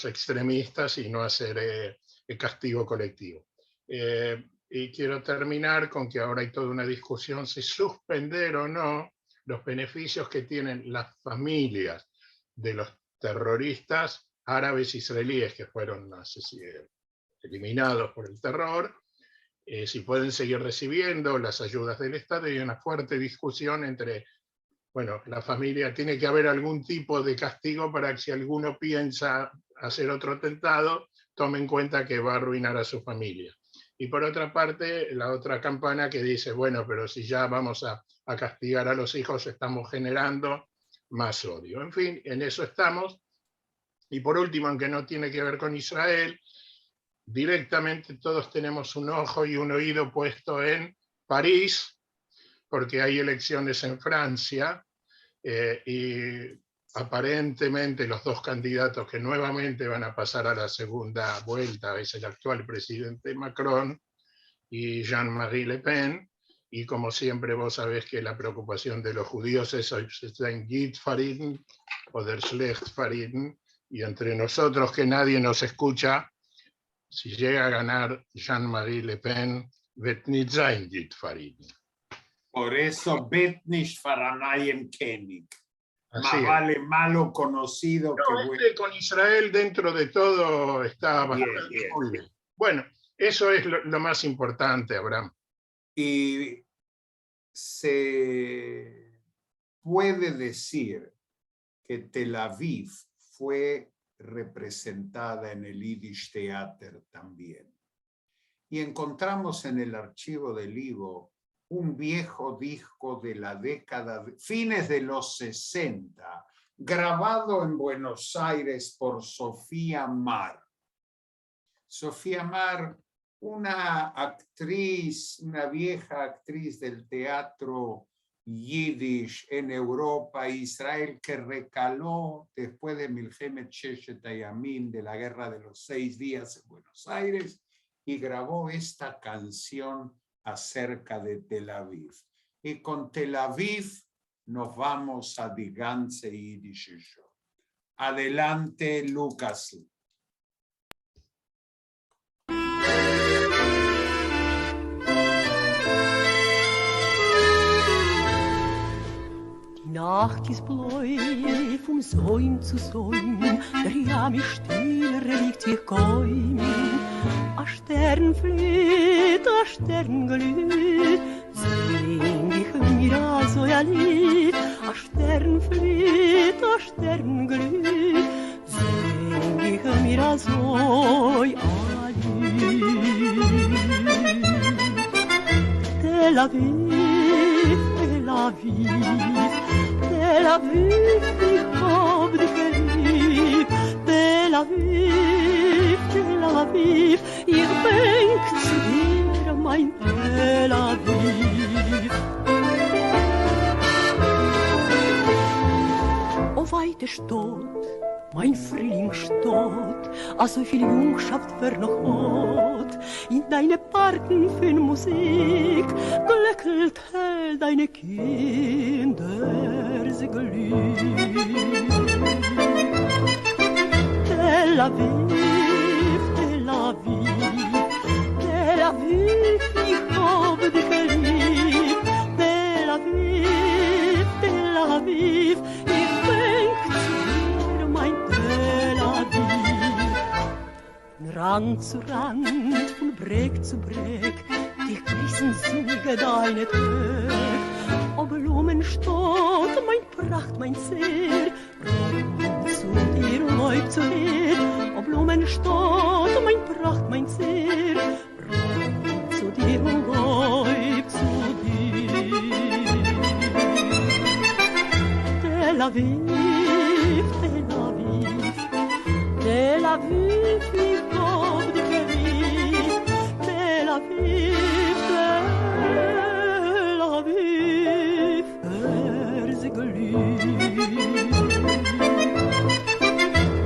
extremistas y no hacer el castigo colectivo. Y quiero terminar con que ahora hay toda una discusión si suspender o no los beneficios que tienen las familias de los terroristas árabes israelíes que fueron eliminados por el terror, si pueden seguir recibiendo las ayudas del Estado. Y hay una fuerte discusión entre, bueno, la familia, tiene que haber algún tipo de castigo para que si alguno piensa hacer otro atentado, tome en cuenta que va a arruinar a su familia. Y por otra parte, la otra campana que dice, bueno, pero si ya vamos a castigar a los hijos, estamos generando más odio. En fin, en eso estamos. Y por último, aunque no tiene que ver con Israel, directamente todos tenemos un ojo y un oído puesto en París, porque hay elecciones en Francia, y aparentemente los 2 candidatos que nuevamente van a pasar a la segunda vuelta es el actual presidente Macron y Jean-Marie Le Pen, y como siempre vos sabés que la preocupación de los judíos es den Git Fariden o der Schlecht Fariden, y entre nosotros que nadie nos escucha, si llega a ganar Jean-Marie Le Pen, wird nicht sein Git Fariden. Por eso, Bet nicht Faranayem Kenig. Más vale malo conocido que bueno. Con Israel dentro de todo está bastante muy bien. Bueno, Eso es lo más importante, Abraham. Y se puede decir que Tel Aviv fue representada en el Yiddish Theater también. Y encontramos en el archivo del Ivo un viejo disco de la década, fines de los 60, grabado en Buenos Aires por Sofía Mar. Sofía Mar, una actriz, una vieja actriz del teatro Yiddish en Europa e Israel, que recaló después de Milhemet Sheshet Hayamim, de la Guerra de los 6 días en Buenos Aires, y grabó esta canción acerca de Tel Aviv. Y con Tel Aviv nos vamos a Die ganze Yiddische Show. Adelante, Lucas. Die Nacht ist bläu, vom Säum zu Säum, der Jam ist stiller, liegt wie Käum. A Stern flieht, a Stern glüht, sing ich mir so ein Lied. A Stern flieht, a Stern glüht, sing ich mir so ein Lied. Tel Aviv, Tel Aviv, Tel Aviv, ich hab dich lieb. Tel Aviv, Tel Aviv, ich denk zu dir, mein Tel Aviv. O weite Stadt, mein Frühlingsstadt, a so viel Jungschaft für noch hat, in deine Parken für Musik, glöckelt hell deine Kinder, sie glüht. Tel Aviv, Tel Aviv, Tel Aviv, ich hab dich lieb. Tel Aviv, Tel Aviv, ich denk zu dir, mein Tel Aviv. Rand zu Rand, von Breg zu Breg, dich grüßen Züge deine Tag. O Blumenstadt, mein Pracht, mein Zehr, zu dir läuft zu dir. O Blumenstadt, mein Pracht, mein Zehr, zu dir läuft zu dir. Tel Aviv, Tel Aviv, Tel Aviv, ich hab dich lieb. Tel Aviv, Tel Aviv, sie glüht.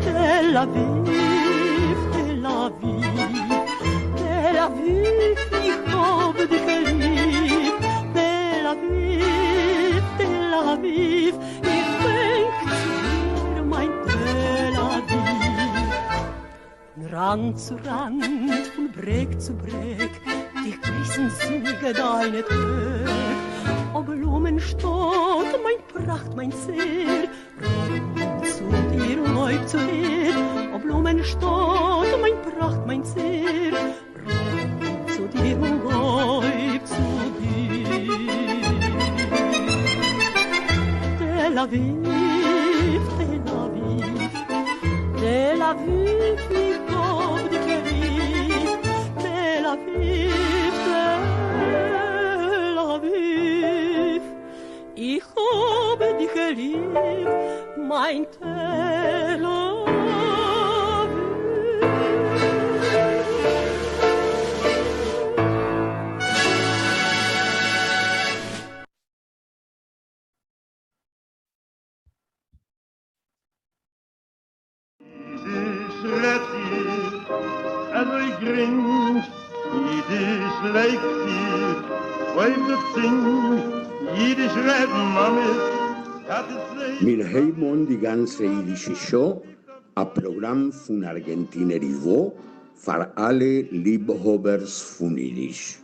Tel Aviv, Tel Aviv, Tel Aviv, ich hab dich lieb. Tel Aviv, Tel Aviv, ich denk zu dir, mein Tel Aviv. Rand zu Rand, von Breg zu Breg, dich grüßen Züge deine Tag. O Blumenstadt, mein Pracht, mein Zehr, zu dir läuft zu dir. O Blumenstadt, mein Pracht, mein Zehr, zu dir läuft zu dir. Tel Aviv, Tel Aviv, Tel Aviv, ich hab dich lieb. Tel Aviv, Tel Aviv, ich hab dich lieb, mein Tel Aviv. Milheimon die ganze Yiddische Show, a Programm von Argentiner Ivo, für alle Liebhabers von Yiddish.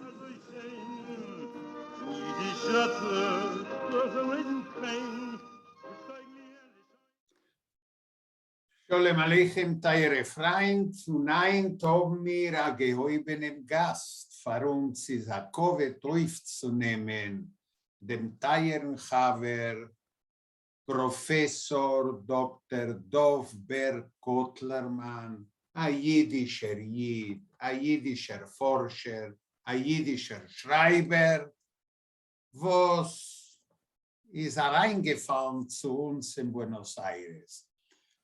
Sholem Aleichem, teure Freund, zuneind haben wir a gehobenen Gast, für uns ist a Kovet aufzunehmen, dem teuren Haver, Professor Dr. Dov Ber-Kotlermann, a jüdischer Jid, a jüdischer Forscher, a jüdischer Schreiber, was ist reingefallen zu uns in Buenos Aires.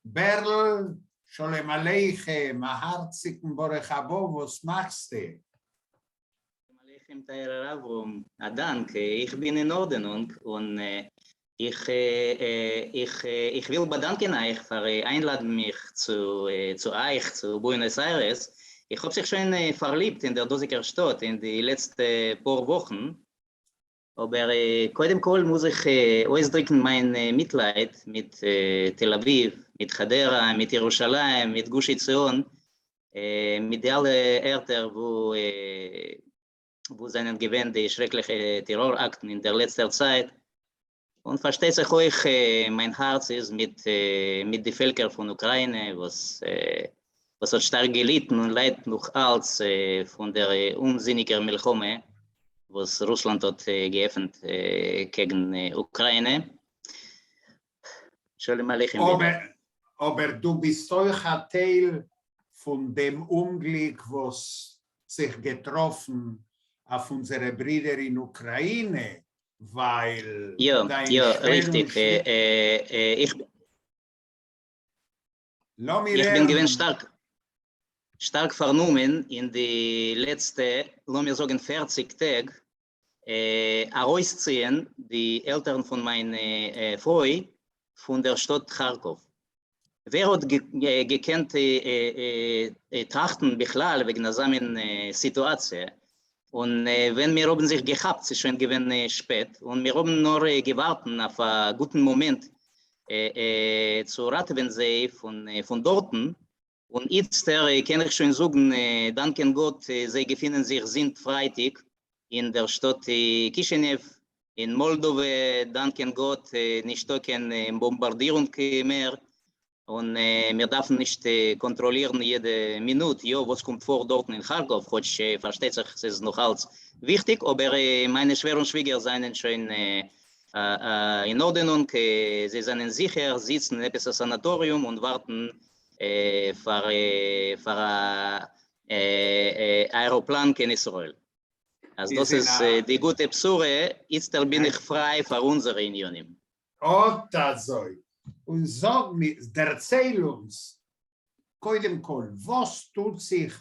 Berl, Sholem Aleichem, a hartzigen Borech Abo, was machst du? Sholem Aleichem, Teirer Avrom, Dank, ich bin in Ordnung und ich will bedanken euch für Einladung mich zu euch, zu Buenos Aires. Ich habe sich schon verliebt in der Dosiker Stadt in die letzten paar Wochen. Aber קודם כל muss ich ausdrücken mein Mitleid mit Tel Aviv, mit Hadera, mit Jerusalem, mit Gush Etzion, mit alle Orten, wo seinen gewähnt die schrecklichen Terrorakten in der letzten Zeit. Und versteht sich euch, mein Herz ist mit den Völkern von Ukraine, was hat stark gelitten und leidet noch als von der unsinnigen Milchome, was Russland hat geöffnet gegen Ukraine. Sholem Aleichem. Aber du bist euch ein Teil von dem Unglück, was sich getroffen auf unsere Brüder in Ukraine, weil... Ja, richtig. Ich bin gewinn stark vernommen in die letzten, lassen wir sagen, 40 Tage, herausziehen die Eltern von meiner Frau von der Stadt Kharkov. Wer hat gekannt trachten Bichlal wegen der Situation? Und wenn wir haben sich gehabt, es ist schon gewinn spät, und wir haben nur gewartet auf einen guten Moment zu Ratwensee von dorten. Und jetzt kann ich schon sagen, danken Gott, sie befinden sich Freitag in der Stadt Kishinev, in Moldova, danken Gott, nicht keine Bombardierung mehr. Und wir dürfen nicht kontrollieren jede Minute, ja, was kommt vor dort in Kharkov. Heute versteht sich, es ist noch als wichtig, aber meine Schwester und Schwieger sind schon in Ordnung, sie sind sicher, sitzen in einem Sanatorium und warten für Aeroplan in Israel. Also das ist die gute Besuche, jetzt bin ich frei für unsere Unionen. Oh, das soll. Und sag mir, erzähl uns, koidem kol, was tut sich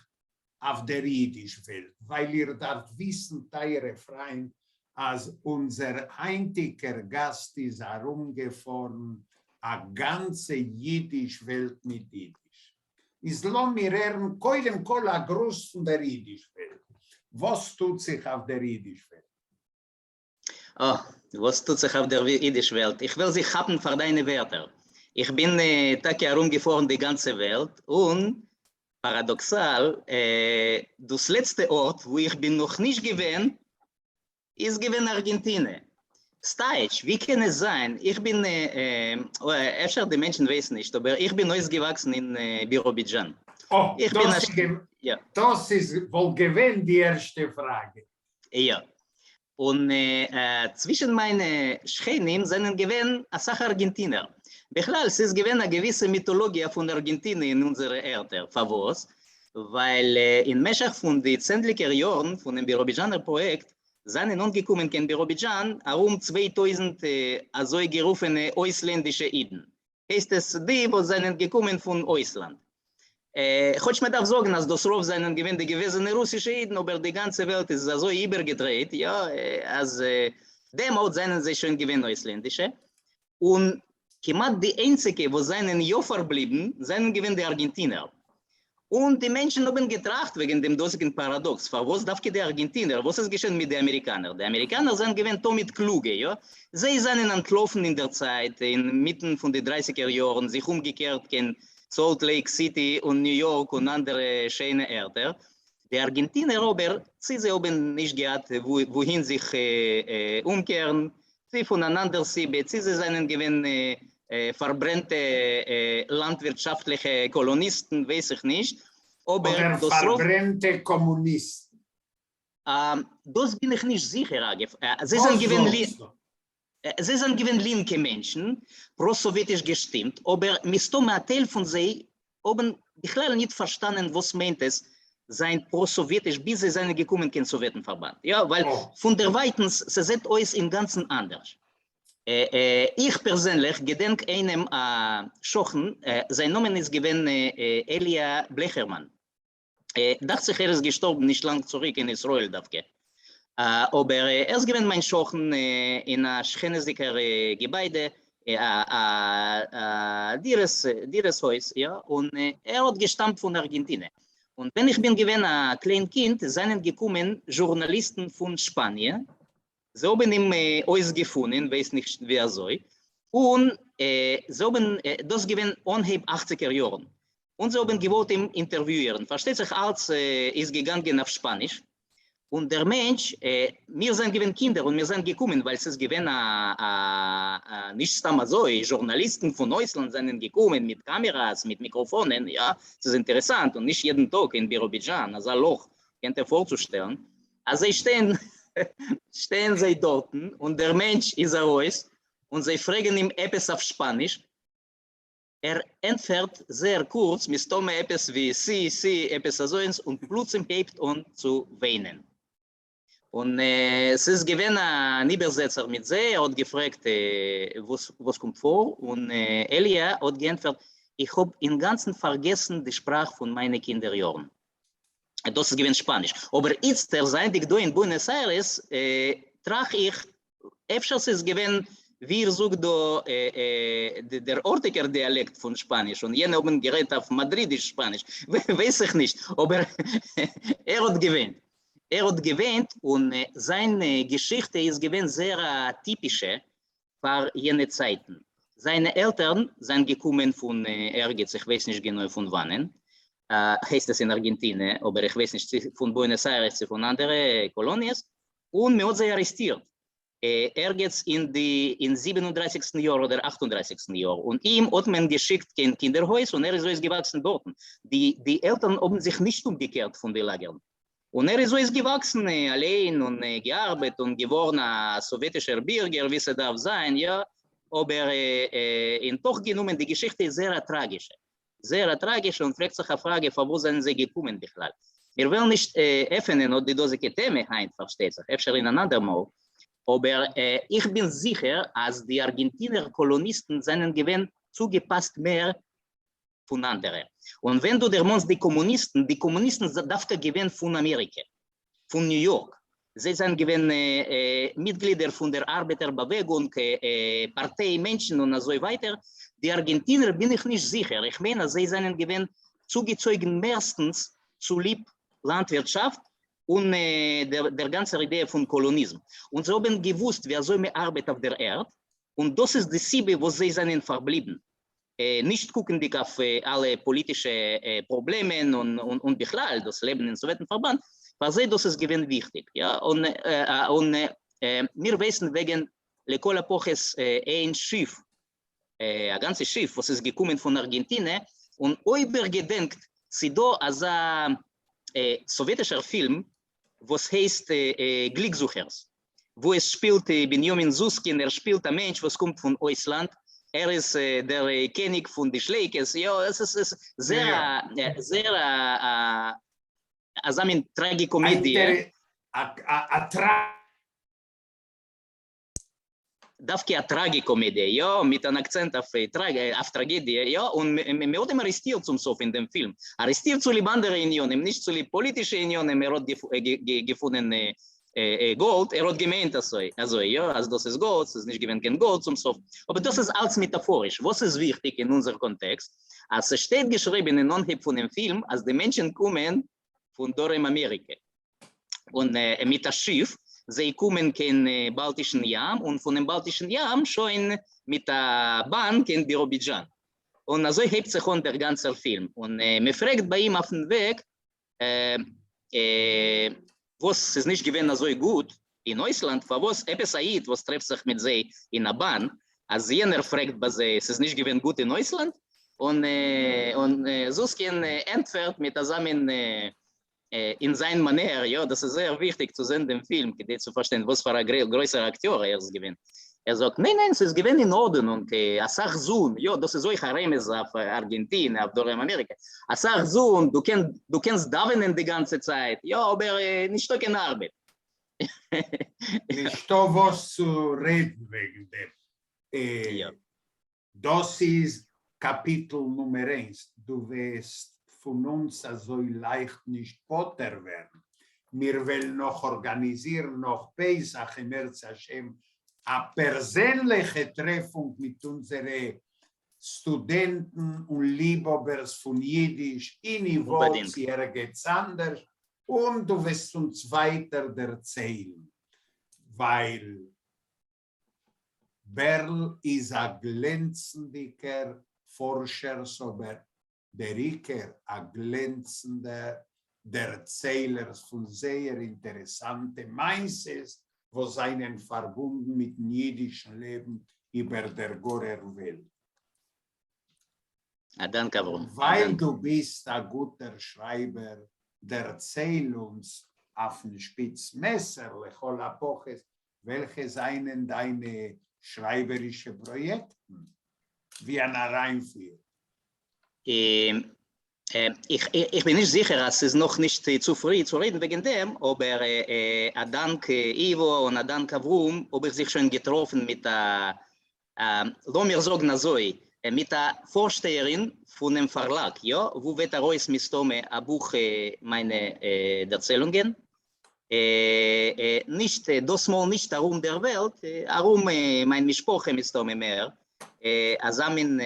auf der jüdischen Welt? Weil ihr dort wissen, teure Freund, als unser einziger Gast ist herumgefahren, a ganze jüdische Welt mit Jiddisch. Islam mir koidem kol a Gruß von der jüdischen Welt. Was tut sich auf der jüdischen Welt? Oh, was tut sich auf der jüdischen Welt? Ich will sich haben für deine Wörter. Ich bin Taki herumgefahren die ganze Welt und paradoxal, das letzte Ort, wo ich bin noch nicht gewesen, ist gewesen Argentinien. Stage, wie kann es sein? Ich bin, öfter die Menschen wissen nicht, aber ich bin ausgewachsen in Birobidjan. Oh, das ist wohl gewesen die erste Frage. Ja. Und zwischen meinen Schänen sind gewesen eine Sache Argentinier. Bechlal, es ist gewesen eine gewisse Mythologie von Argentinien in unserer Erde. Verwas? Weil in Meschach von den zentlichen Jahren von dem Birobidjaner Projekt sind angekommen in Birobidjan 2000 also gerufene ausländische Iden. Heißt es, die, die sind gekommen von Ausland. Ich mir darf sagen, dass das Ruf sind gewesen russische Iden, aber die ganze Welt ist so übergedreht, ja, als dem Ort sind sie schon gewesen ausländische. Und kiemat die einzige, wo sind ja verblieben, sind gewesen die Argentinier. Und die Menschen haben getracht wegen dem dosigen Paradox. Was darf die Argentinier? Was ist geschehen mit den Amerikanern? Die Amerikaner sind gewesen damit kluge, ja. Sie sind entlaufen in der Zeit, inmitten von den 30er Jahren, sich umgekehrt in Salt Lake City und New York und andere schöne Orte. Die Argentinier aber, sie haben nicht gehabt, wohin sich umkehren. Sie voneinander sie sind gewesen verbrannte landwirtschaftliche Kolonisten, weiß ich nicht. Oder verbrannte Kommunisten. Das bin ich nicht sicher. Sie sind gewinn linke Menschen, pro-sowjetisch gestimmt, aber mit dem Teil von sie haben ich nicht verstanden, was meint es, sein pro-sowjetisch, bis sie sind gekommen in den Sowjetenverband. Ja, weil von der Weiten, sie sind uns im Ganzen anders. Ich persönlich gedenke einem Schochen, sein Name ist gewesen Elia Blechermann. Dachte ich, ist gestorben, nicht lang zurück in Israel. Aber ist gewesen mein Schochen in einem Schenesiker Gebäude, Dires Haus, ja, und hat gestammt von Argentinien. Und wenn ich bin gewesen ein kleines Kind, sind gekommen Journalisten von Spanien. Sie haben ihn uns gefunden, weiß nicht wer soll. Und sie haben das gewesen anheb 80er Jahren. Und sie haben gewollt ihn interviewen. Versteht sich, als ist gegangen auf Spanisch. Und der Mensch, wir sind gewesen Kinder und wir sind gekommen, weil es ist gewesen nicht so, Journalisten von Deutschland sind gekommen mit Kameras, mit Mikrofonen, ja, das ist interessant und nicht jeden Tag in Birobidjan, also ein Loch, könnt ihr vorzustellen. Also stehen sie dort und der Mensch ist raus und sie fragen ihm etwas auf Spanisch. Entfährt sehr kurz mit Stimme etwas wie sie, etwas so und plötzlich hebt an zu weinen. Und es ist gewesen ein Übersetzer mit sie, hat gefragt, was kommt vor. Und Elia hat geantwortet, ich habe im Ganzen vergessen die Sprache von meinen Kinderjahren. Das ist gewesen Spanisch. Aber jetzt, seit ich da in Buenos Aires, trage ich, öfters ist gewesen, wir suchen da der ortiger Dialekt von Spanisch. Und jene haben geredet auf Madridisch Spanisch. Weiß ich nicht, aber hat gewinnt. Hat gewinnt und seine Geschichte ist gewinnt sehr typische für jene Zeiten. Seine Eltern sind gekommen von Ergetz, ich weiß nicht genau von wann, heißt es in Argentinien, aber ich weiß nicht von Buenos Aires, von anderen Kolonien, und man hat sie arrestiert. Ergetz in 37. Jahr oder 38. Jahr. Und ihm hat man geschickt in Kinderhaus und ist so gewachsen dort. Die Eltern haben sich nicht umgekehrt von den Lagern. Und ist so gewachsen, allein und gearbeitet und geworden ein sowjetischer Bürger, wie es darf sein, ja. Aber in doch genommen, die Geschichte ist sehr tragisch. Sehr tragisch und fragt sich eine Frage, von wo sind sie gekommen? Wir wollen nicht öffnen und die Dose Themen ein, versteht sich, öfter in einander Mal. Aber ich bin sicher, als die Argentinier Kolonisten sind gewesen zugepasst mehr von anderen. Und wenn du der meinst, die Kommunisten darf gewinnen von Amerika, von New York. Sie sind gewesen Mitglieder von der Arbeiterbewegung, Parteimenschen und so weiter. Die Argentinier bin ich nicht sicher. Ich meine, sie sind gewesen zugezogen meistens zu lieb Landwirtschaft und der ganzen Idee von Kolonismus. Und sie haben gewusst, wer soll mehr Arbeit auf der Erde. Und das ist die Siebe, wo sie sind verblieben. Nicht gucken die auf alle politische Probleme und Bichlal, das Leben im Sowjetenverband, weil sie das ist gewinn wichtig. Ja? Und wir wissen wegen Lekol Epoches ein Schiff, ein ganzes Schiff, was ist gekommen von Argentinien, und übergedenkt, sie da als ein sowjetischer Film, was heißt Glücksuchers, wo es spielt Benjamin Susskind, spielt ein Mensch, was kommt von Ausland. Ist der König von den Schleikes. Ja, es ist sehr, also eine Tragikomödie. Darf eine Tragikomödie, ja, mit einem Akzent auf Tragödie, ja, und mir hat ihn arrestiert zum Sof in dem Film. Arrestiert zu lieb andere Unionen, nicht zu lieb politische Unionen, er hat gefunden Gold, hat gemeint, also ja, also das ist Gold, es ist nicht gewinnt kein Gold zum Sof. Aber das ist alles metaphorisch. Was ist wichtig in unserem Kontext? Als es steht geschrieben in Anhieb von dem Film, als die Menschen kommen von dort in Amerika. Und mit dem Schiff, sie kommen in Baltischen Jam und von dem Baltischen Jam schon mit der Bahn in Birobidjan. Und also hebt sich an der ganze Film. Und man fragt bei ihm auf dem Weg, was ist nicht gewesen so gut in Deutschland, was etwas was trifft sich mit sie in der Bahn, als jener fragt bei sie, es ist nicht gewinn gut in Deutschland, und Susskind entfährt mit zusammen in seiner Manier, ja, das ist sehr wichtig zu sehen im Film, zu verstehen, was für ein größerer Akteur ist gewinn. Sagt, nein, es ist gewinn in Ordnung, Asach Zoom, ja, das ist so ein Remes auf Argentinien, auf Nordamerika. Asach Zoom, du kannst davenen die ganze Zeit, ja, aber nicht so in Arbeit. Nicht so was zu reden wegen dem. Ja. Das ist Kapitel Nummer 1. Du wirst von uns so leicht nicht Potter werden. Wir wollen noch organisieren, noch Pesach im März Hashem, eine persönliche Treffung mit unseren Studenten und Liebhabers von Jiddisch in Ivoz, hier geht's anders. Und du wirst uns weiter erzählen, weil Berl ist ein glänzender Forscher, aber der Iker ein glänzender Erzähler von sehr interessanten Mainzes, wo seinen verbunden mit dem jüdischen Leben über der Gorer Welt. Danke, Weil du bist ein guter Schreiber, der erzählt uns auf dem Spitzmesser, lechol apoches, welche seien deine schreiberischen Projekte, wie ein Reinführer? Ich bin nicht sicher, es ist noch nicht zu früh zu reden wegen dem, aber Dank Ivo und Dank Avrum habe ich sich schon getroffen mit der, Lomer sagen so, mit der Vorsteherin von dem Verlag, ja, wo wird Rois Mistome ein Buch meine Erzählungen. Nicht, das mal nicht darum der Welt, darum mein Mischproche Mistome mehr. Zusammen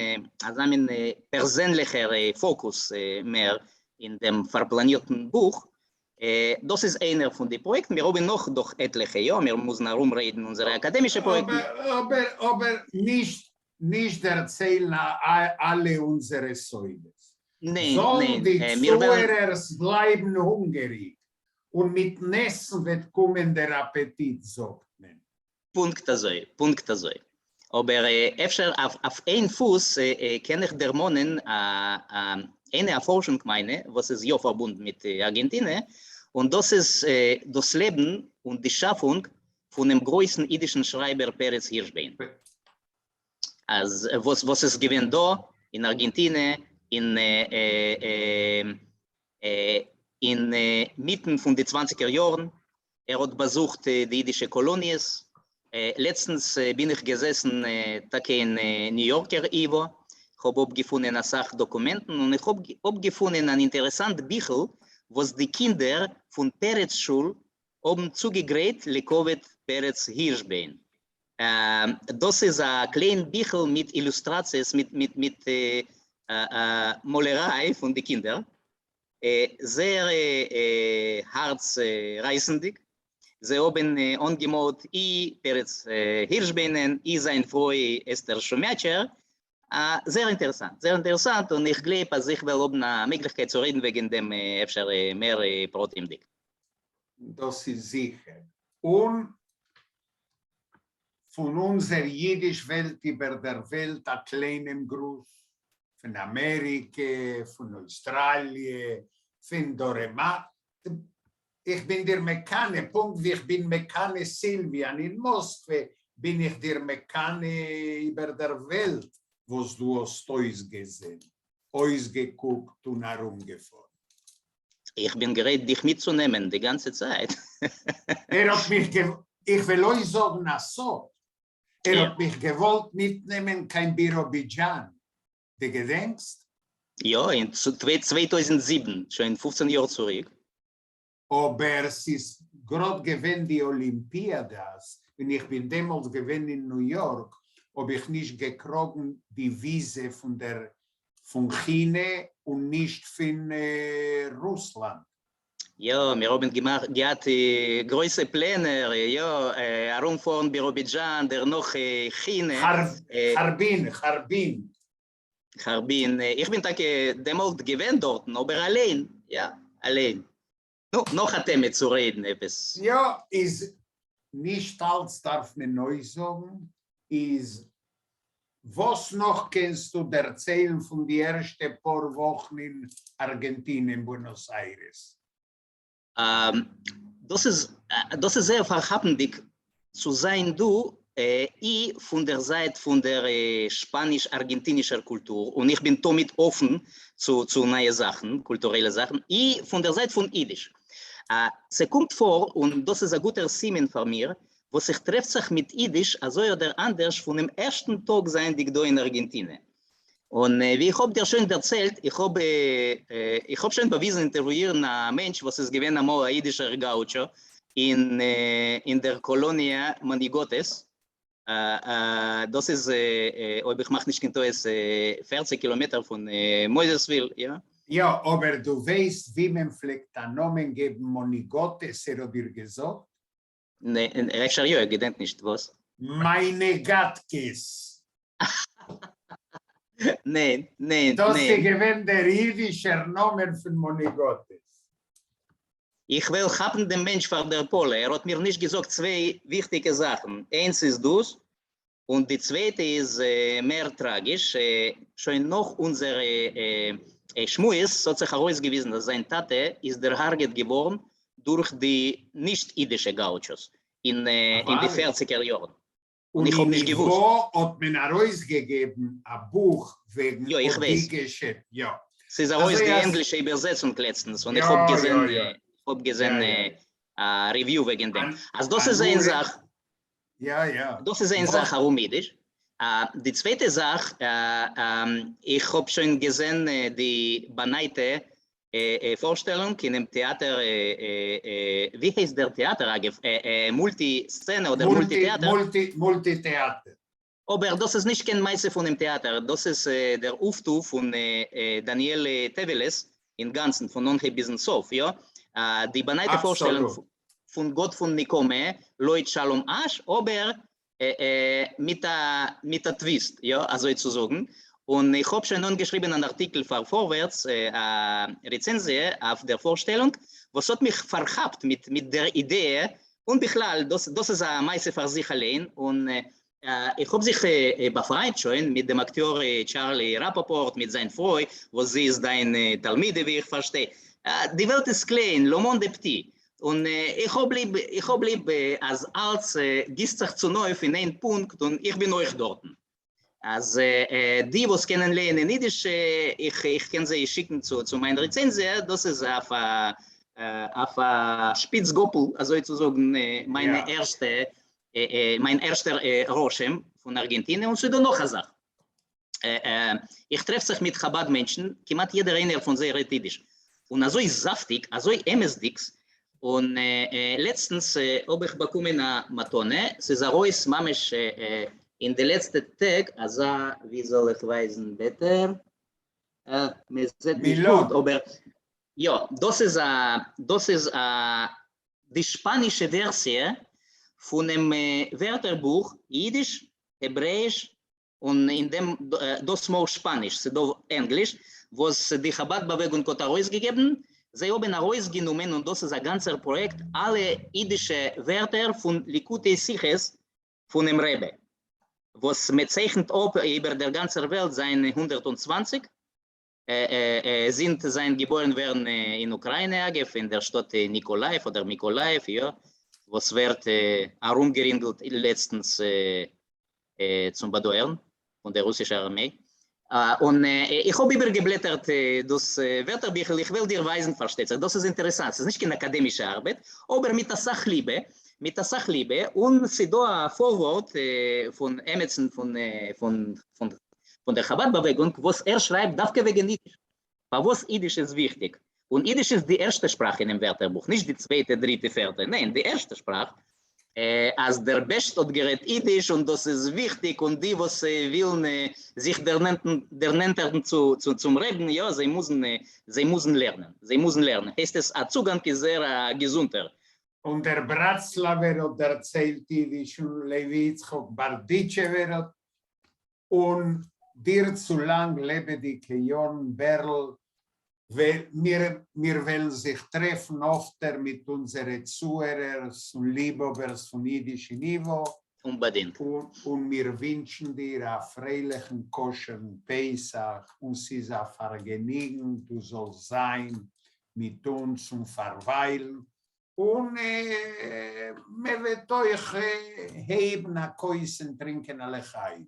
persönlicher Fokus mehr in dem verplanierten Buch. Das ist einer von den Projekten. Wir haben noch doch etliche, ja, wir müssen herumreden, unsere akademischen Projekte. Aber nicht erzählen alle unsere Säules. Nein, die Zuhörer bleiben hungrig und mit Nessen wird kommen der Appetit, sagt man. Punkt so. Aber öfter auf einen Fuß kann ich der Monen eine Erforschung meine, was ist ja verbunden mit Argentinien, und das ist das Leben und die Schaffung von dem größten jüdischen Schreiber Peretz Hirschbein. Also, was ist gewesen da in Argentinien in Mitten von den 20er Jahren. Hat besucht die jüdische Kolonien. Letztens bin ich gesessen in New Yorker Ivo. Ich habe abgefunden eine Sache Dokumenten und ich habe abgefunden ein interessantes Büchel, was die Kinder von Peretz Schul haben zugegräht, Lekovet Peretz Hirschbein. Das ist ein kleines Büchel mit Illustrationen, mit Malerei von den Kindern. Sehr herzreißend. Sie haben angemalt, Peretz Hirschbein, sein Frau Esther Schumacher. Sehr interessant und ich glaube, dass ich will eine Möglichkeit zu reden wegen dem mehr Brot im Dick. Das ist sicher. Und von unserer jüdischen Welt über der Welt ein kleinen Gruß von Amerika, von Australien, von Dorema. Ich bin der Mekane, Punkt, wie ich bin Mekane Silvian in Moskau, bin ich der Mekane über der Welt, wo du hast gesehen, ausgeguckt und herumgefahren. Ich bin gerät, dich mitzunehmen, die ganze Zeit. Ich will euch sagen, so. Hat mich gewollt mitnehmen, kein Birobidjan. Du gedenkst? Ja, in 2007, schon 15 Jahre zurück. Aber es ist gerade gewesen die Olympiadas, und ich bin damals gewesen in New York, ob ich nicht gekriegt die Visa von China und nicht von Russland. Ja, wir haben gehabt große Pläne, ja, herumfahren Birobidjan, der noch China. Harbin. Ich bin damals gewesen dort, aber allein, ja, allein. Noch hat mit zu reden, etwas. Ja, ist nicht als darf man neu sagen, ist Was noch kennst du erzählen von die ersten paar Wochen in Argentinien, Buenos Aires? Das ist sehr verhaftig zu sein, ich von der Seite von der spanisch-argentinischen Kultur und ich bin damit offen zu neuen Sachen, kulturelle Sachen, ich von der Seite von Jiddisch. Es kommt vor, und das ist ein guter Siemen von mir, wo sich trifft sich mit Jiddisch, also oder anders, von dem ersten Tag sein, die ich da in Argentinien. Und wie ich habe dir schon erzählt, ich habe schon bewiesen, interviewieren einen Mensch, was es gewesen einmal ein jiddischer Gaucho in der Kolonie Manigotes. Das ist, ob ich mich nicht kennt, ist 40 Kilometer von Moisesville, ja? Ja, aber du weißt, wie man vielleicht einen Namen geben, Monigotes, dir gesagt? Nee, ich gedenk nicht, was? Meine Gatkes. Nein. Das ist gewesen der jüdische Name von Monigotes. Ich will haben den Mensch von der Pole. Hat mir nicht gesagt zwei wichtige Sachen. Eins ist das und die zweite ist mehr tragisch. Schon noch unsere Schmues hat sich herausgewiesen, dass sein Tate ist der Harget geworden durch die nicht-jüdische Gauchos in die 40er Jahren. Und ich habe nicht gewusst. Wo hat man herausgegeben ein Buch wegen ja, ich weiß. Ja. Es ist also die englische Übersetzung letztens und ich habe gesehen, Review wegen dem. Also das ist eine Sache. Ja. Das ist eine Sache, warum Jiddisch. Die zweite Sache, ich habe schon gesehen, die beneite Vorstellung in dem Theater, wie heißt der Theater? Multiszene oder Multitheater? Multitheater. Aber das ist nicht kein Meister von dem Theater, das ist der Uftu von Daniel Teveles im Ganzen, von Nonche bis Sof, ja? Die beneite Vorstellung von Gott von Nikome, Lloyd Shalom Ash, aber mit der Twist, ja, also zu sagen. Und ich habe schon geschrieben einen Artikel für Vorwärts, Rezensie auf der Vorstellung, was hat mich verhabt mit der Idee und Bichlal, das ist ein Meister für sich allein. Und ich habe sich befreit schon mit dem Akteur Charlie Rappaport, mit seiner Frau, wo sie ist ein Talmide, wie ich verstehe. Die Welt ist klein, le monde est petit. Und ich habe lieb, als gießt sich zu neu in einen Punkt und ich bin euch dort. Also die, was kennenlernen in Jiddisch, ich kann sie schicken zu meiner Rezensie, das ist auf Spitzgopel, also sozusagen mein erster Roshem von Argentinien und so noch eine Sache. Ich treffe sich mit Chabad-Menschen, kiemat jeder einer von sie redet Jiddisch. Und also ist saftig, also MSDX. Und letztens habe ich bekommen eine Matone, es ist ein Reus Mamesh in den letzten Tag, also wie soll ich weisen, besser? Mir sieht nicht gut, aber ja, das ist die spanische Version von dem Wörterbuch Jiddisch, Hebräisch und in dem das mal Spanisch, das Englisch, was die Chabad-Bewegung hat herausgegeben. Sie haben herausgenommen, und das ist ein ganzer Projekt, alle jüdische Wörter von Likutei Siches von dem Rebbe, was bezeichnet ob über der ganzen Welt sein 120 sind geboren werden in Ukraine, in der Stadt Nikolaev oder Mikolaev, ja, was wird herumgeringelt letztens zum Badoern von der russischen Armee. Und ich habe übergeblättert das Wörterbuch, ich will dir weisen, versteht sich, das ist interessant, es ist nicht eine akademische Arbeit, aber mit der Sachliebe, und sie da ein Vorwort von Emerson, von der Chabad-Bewegung, was schreibt, darf wegen Jiddisch. Aber was Jiddisch ist wichtig. Und Jiddisch ist die erste Sprache in dem Wörterbuch, nicht die zweite, dritte, vierte, nein, die erste Sprache. Als der Best hat gerät Jiddisch und das ist wichtig und die, was will sich der nennt zum Reden, ja, sie müssen lernen. Heißt es, ein Zugang ist sehr gesunder. Und der Bratslaver hat erzählt Jiddisch und Levi Yitzchok Barditschewer und dir zu lang lebe die Kejon Berl. Wir wollen sich treffen öfter mit unseren Zuhörern und Liebhabers von jüdischen Niveau. Unbedingt. Und wir wünschen dir einen freilichen, koscheren Pesach und es ist ein Vergnügen, du sollst sein mit uns und verweilen. Und wir werden euch heben, ein Käusen trinken, alle Chai.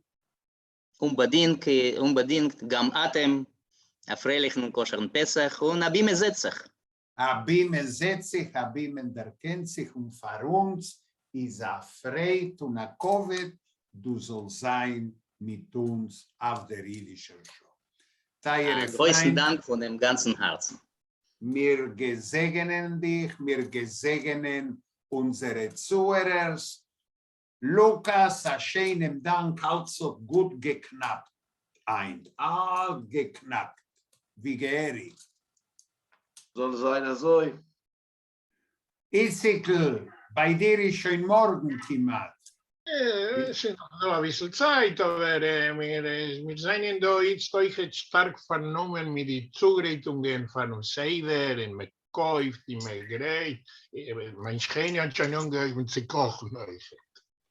Unbedingt, גם אתם, הפרייlichen koscheren Pesach und Abi mesetzach. Abi mesetzach, Abi menderkennt sich und für uns ist Freit und Kovet, du sollst sein mit uns auf der jüdischen Show. Größten Dank von dem ganzen Herzen. Wir gesegnen dich, wir gesegnen unsere Zuhörer. Lukas, schönen Dank, also gut geknackt. All geknackt. Wie Gehrig. Soll sein, so. Isikl, bei dir ist schon morgen, Timat. Es ist noch ein bisschen Zeit, aber wir sind da jetzt euch stark vernommen mit den Zugreitungen von Seider und mit Käuft, die Megreit. Mein Schäne hat schon angehört, zu kochen.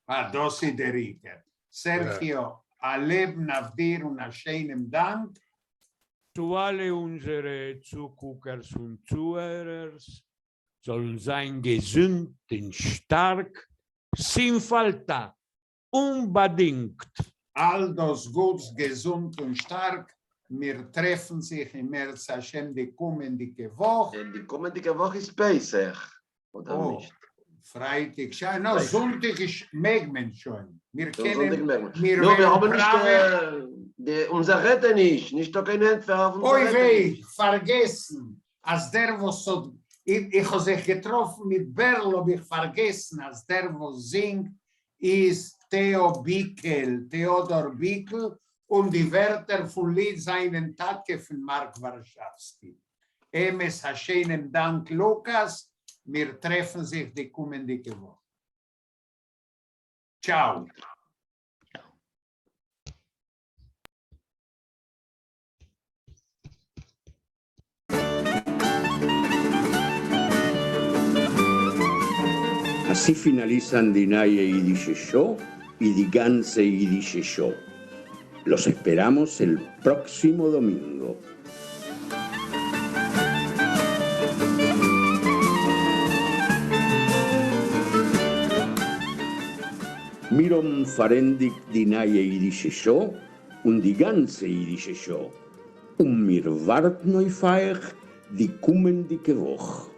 Das ist der Rieke. Sergio, ein Leben auf dir und einen schönen Dank. Zu alle unsere Zuguckers und Zuhörer sollen sein gesund und stark, sin falta, unbedingt. All das Gutes, gesund und stark. Wir treffen sich im März Hashem die kommende Woche. Die kommende Woche ist Pesach, oder nicht? Freitag, no, Sonntag ist Megmen schon. Wir kennen, wir haben nicht, unser Retter nicht doch kein Entwerfen. Oi wei, vergessen, als der, was so, ich habe sich getroffen mit Berl, habe ich vergessen, als der, was singt, ist Theodor Bickel und die Wörter von Lied seinen Tage von Mark Warschawski. Emes Hashem Dank, Lukas. Wir treffen sich die kommende Woche. Ciao. Así finalizan Dinaye Yiddish Show y die ganze Yiddish Show. Los esperamos el próximo domingo. Mirom Farendik Dinaye Yiddish Show und die ganze Yiddish Show. Und mir wart neu feich die kommende Woche.